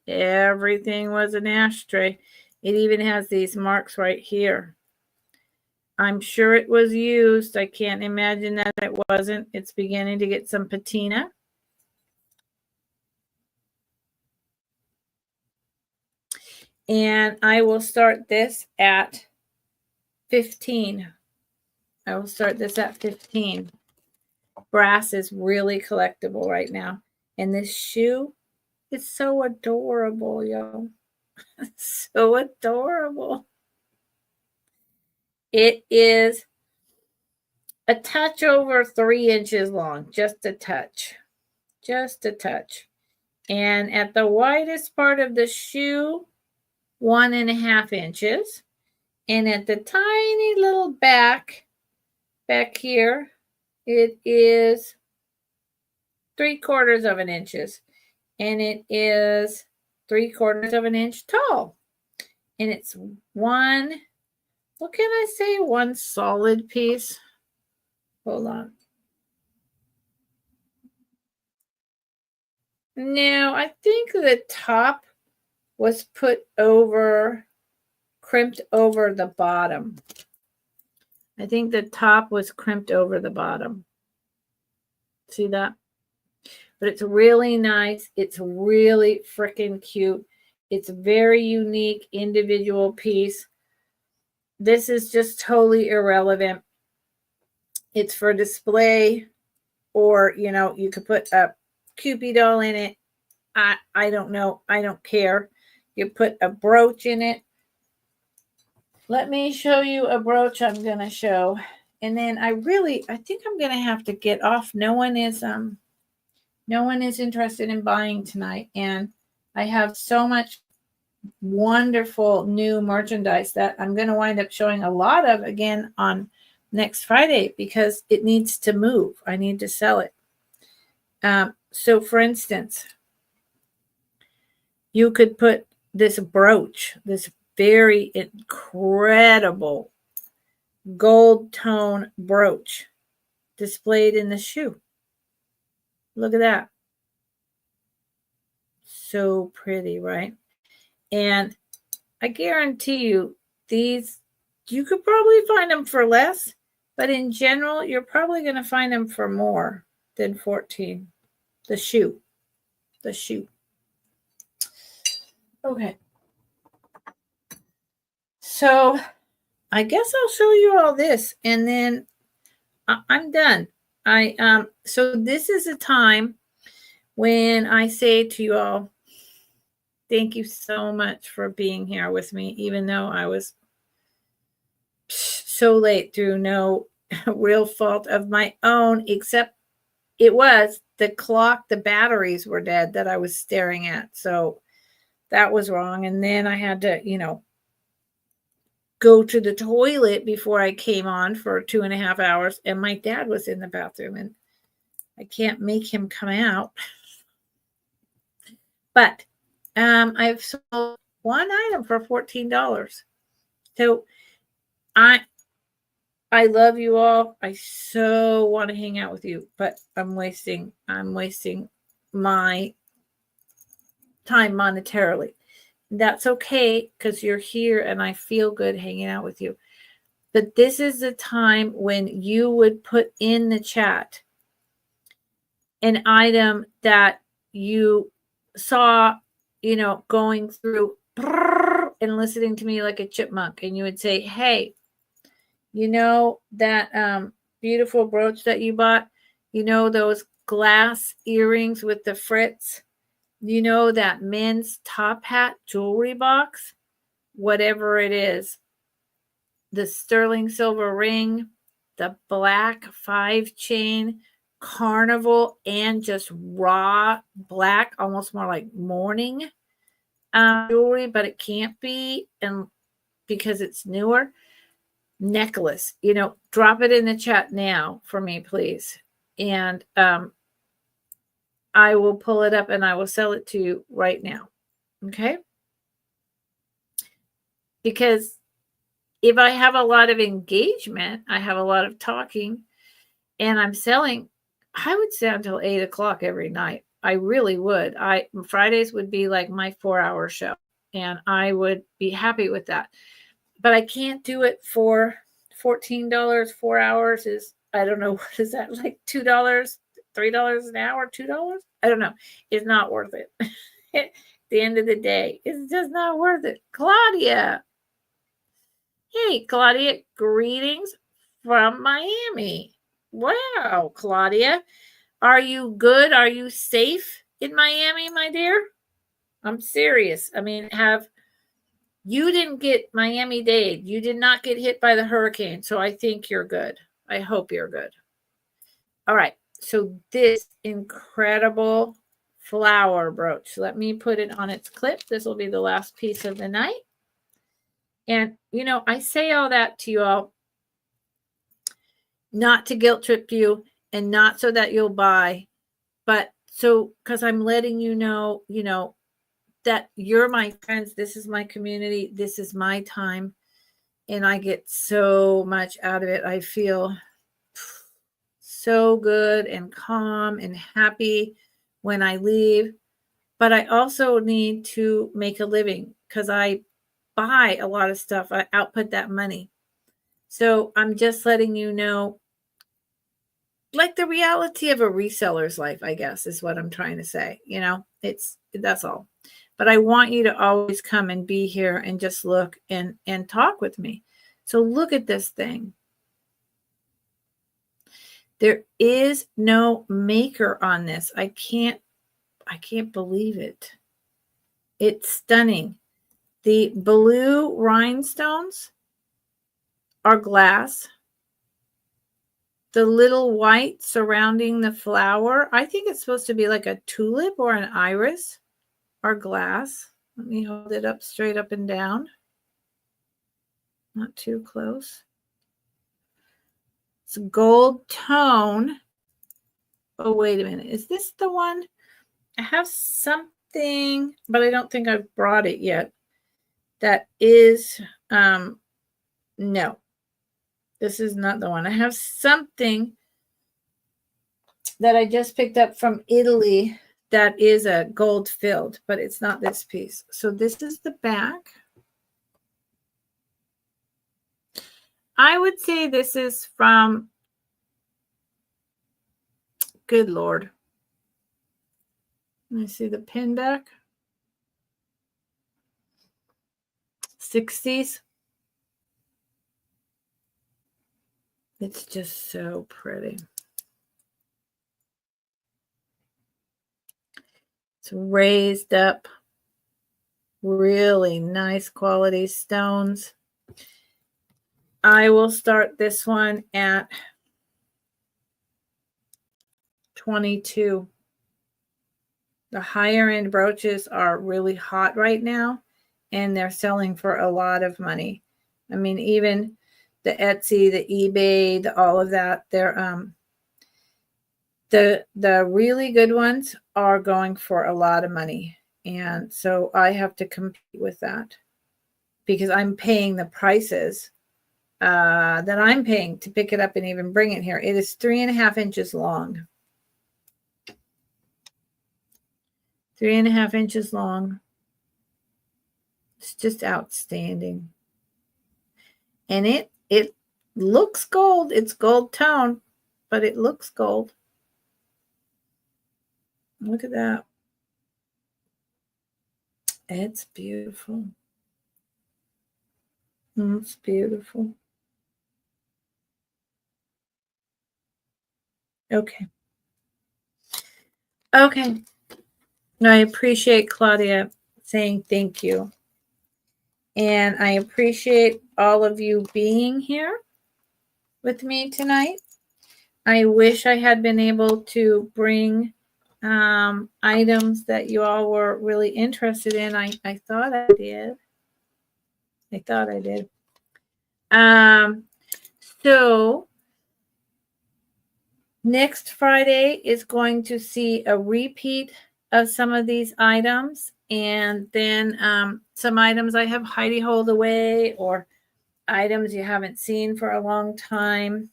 S1: Everything was an ashtray. It even has these marks right here. I'm sure it was used. I can't imagine that it wasn't. It's beginning to get some patina. And I will start this at 15. I will start this at 15. Brass is really collectible right now. And this shoe is so adorable, yo. So adorable. It is a touch over 3 inches long, just a touch. Just a touch. And at the widest part of the shoe, 1.5 inches. And at the tiny little back here, it is 3/4 of an inches. And it is 3/4 of an inch tall. And it's one, what can I say? One solid piece. Hold on. No, I think the top was crimped over the bottom. I think the top was crimped over the bottom. See that? But it's really nice. It's really freaking cute. It's a very unique individual piece. This is just totally irrelevant. It's for display, or, you could put a Cupid doll in it. I don't know. I don't care. You put a brooch in it. Let me show you a brooch I'm going to show. And then I think I'm going to have to get off. No one is interested in buying tonight. And I have so much wonderful new merchandise that I'm going to wind up showing a lot of again on next Friday because it needs to move. I need to sell it. So for instance, you could put this brooch, this very incredible gold tone brooch displayed in the shoe. Look at that. So pretty, right? And I guarantee you, these, you could probably find them for less, but in general, you're probably going to find them for more than 14. The shoe. The shoe. Okay. So I guess I'll show you all this and then I'm done. So this is a time when I say to you all, thank you so much for being here with me, even though I was so late through no real fault of my own, except it was the clock, the batteries were dead that I was staring at. So that was wrong. And then I had to, go to the toilet before I came on for 2.5 hours. And my dad was in the bathroom and I can't make him come out. But I've sold one item for $14. So I love you all. I so want to hang out with you, but I'm wasting my time monetarily. That's okay because you're here and I feel good hanging out with you. But this is the time when you would put in the chat an item that you saw, going through and listening to me like a chipmunk. And you would say, hey, that beautiful brooch that you bought, those glass earrings with the fritz, that men's top hat jewelry box, whatever it is, the sterling silver ring, the black 5-chain carnival, and just raw black, almost more like mourning jewelry, but it can't be, and because it's newer necklace, drop it in the chat now for me, please. And I will pull it up and I will sell it to you right now. Okay? Because if I have a lot of engagement, I have a lot of talking, and I'm selling, I would say until 8 o'clock every night. I really would. Fridays would be like my 4-hour show, and I would be happy with that. But I can't do it for $14. 4 hours is, I don't know, what is that, like $2, $3 an hour, $2? I don't know. It's not worth it. At the end of the day, it's just not worth it. Claudia. Hey, Claudia, greetings from Miami. Wow, Claudia. Are you good? Are you safe in Miami, my dear? I'm serious. I mean, you didn't get Miami-Dade. You did not get hit by the hurricane. So I think you're good. I hope you're good. All right. So this incredible flower brooch. Let me put it on its clip. This will be the last piece of the night. And, I say all that to you all not to guilt trip you and not so that you'll buy, but so because I'm letting you know, that you're my friends. This is my community. This is my time. And I get so much out of it. I feel so good and calm and happy when I leave. But I also need to make a living because I buy a lot of stuff. I output that money. So I'm just letting you know, like the reality of a reseller's life, I guess, is what I'm trying to say. That's all. But I want you to always come and be here and just look and talk with me. So look at this thing. There is no maker on this. I can't believe it. It's stunning. The blue rhinestones are glass. The little white surrounding the flower, I think it's supposed to be like a tulip or an iris. our glass. Let me hold it up straight up and down. Not too close. It's a gold tone. Oh, wait a minute. Is this the one? I have something, but I don't think I've brought it yet. That is, no. This is not the one. I have something that I just picked up from Italy that is a gold filled, but it's not this piece. So this is the back. I would say this is from, good Lord. Let me see the pin back. 60s. It's just so pretty. It's raised up, really nice quality stones. I will start this one at 22. The higher end brooches are really hot right now, and they're selling for a lot of money. I mean, even the Etsy, the eBay, all of that, they're the really good ones are going for a lot of money. And so I have to compete with that because I'm paying the prices that I'm paying to pick it up and even bring it here. It is 3.5 inches long. 3.5 inches long. It's just outstanding. And it looks gold. It's gold tone, but it looks gold. Look at that. It's beautiful. It's beautiful. Okay. Okay. I appreciate Claudia saying thank you. And I appreciate all of you being here with me tonight. I wish I had been able to bring items that you all were really interested in. I thought I did. So next Friday is going to see a repeat of some of these items, and then some items I have Heidi hold away, or items you haven't seen for a long time.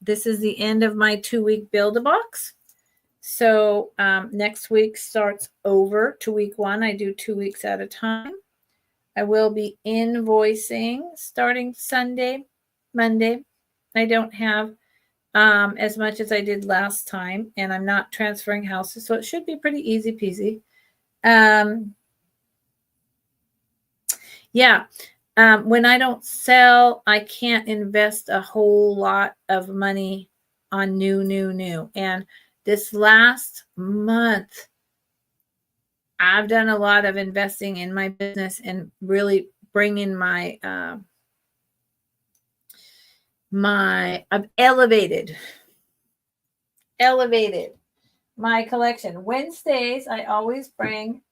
S1: This is the end of my 2-week Build-A-Box. So next week starts over to week 1. I do 2 weeks at a time. I will be invoicing starting Monday. I don't have as much as I did last time, and I'm not transferring houses, so it should be pretty easy peasy. Yeah. When I don't sell, I can't invest a whole lot of money on new. And this last month, I've done a lot of investing in my business and really bringing I've elevated my collection. Wednesdays, I always bring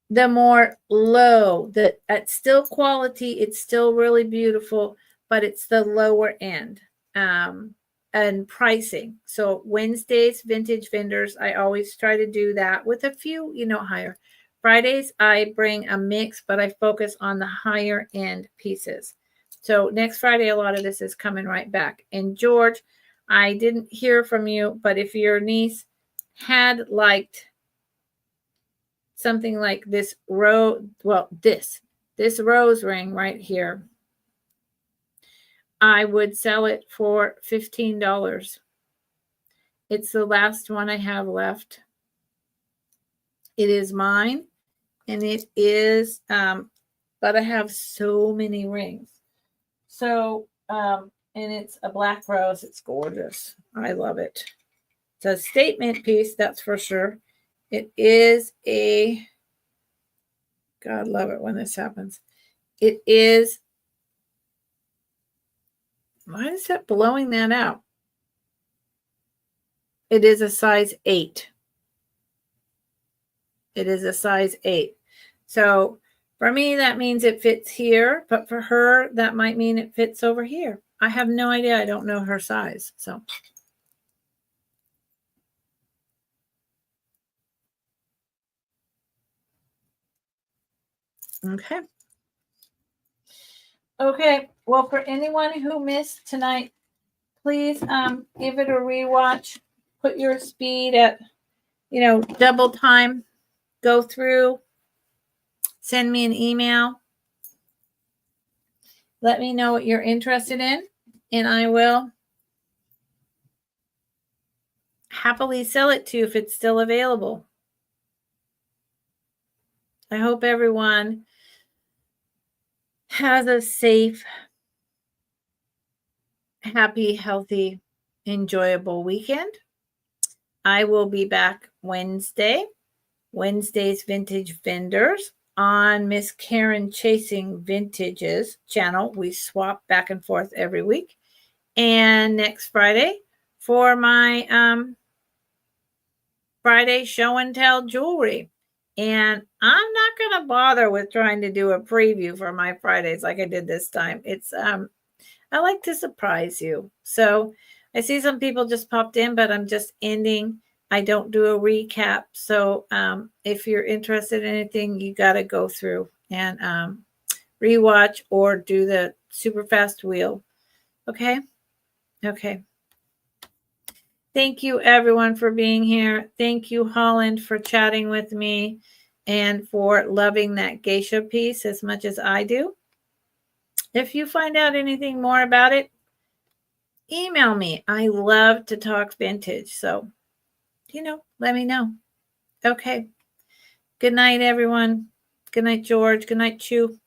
S1: the more low, at still quality, it's still really beautiful, but it's the lower end and pricing. So Wednesdays, vintage vendors, I always try to do that with a few, higher. Fridays, I bring a mix, but I focus on the higher end pieces. So next Friday, a lot of this is coming right back. And George, I didn't hear from you, but if your niece had liked something like this this rose ring right here, I would sell it for $15. It's the last one I have left. It is mine, and it is, but I have so many rings. So, and it's a black rose. It's gorgeous. I love it. It's a statement piece, that's for sure. It is God love it when this happens. It is, why is that blowing that out? It is a size 8. It is a size 8. So for me, that means it fits here, but for her, that might mean it fits over here. I have no idea. I don't know her size. So okay. Okay. Well, for anyone who missed tonight, please give it a rewatch. Put your speed at, double time. Go through. Send me an email. Let me know what you're interested in, and I will happily sell it to you if it's still available. I hope everyone has a safe, happy, healthy, enjoyable weekend. I will be back Wednesday's Vintage Vendors on Miss Karen Chasing Vintages channel. We swap back and forth every week. And next Friday for my Friday show and tell jewelry. And I'm not going to bother with trying to do a preview for my Fridays like I did this time. It's I like to surprise you. So I see some people just popped in, but I'm just ending. I don't do a recap. So if you're interested in anything, you got to go through and rewatch or do the super fast wheel. Okay? Okay. Thank you, everyone, for being here. Thank you, Holland, for chatting with me and for loving that geisha piece as much as I do. If you find out anything more about it, email me. I love to talk vintage. So, let me know. Okay. Good night, everyone. Good night, George. Good night, Chu.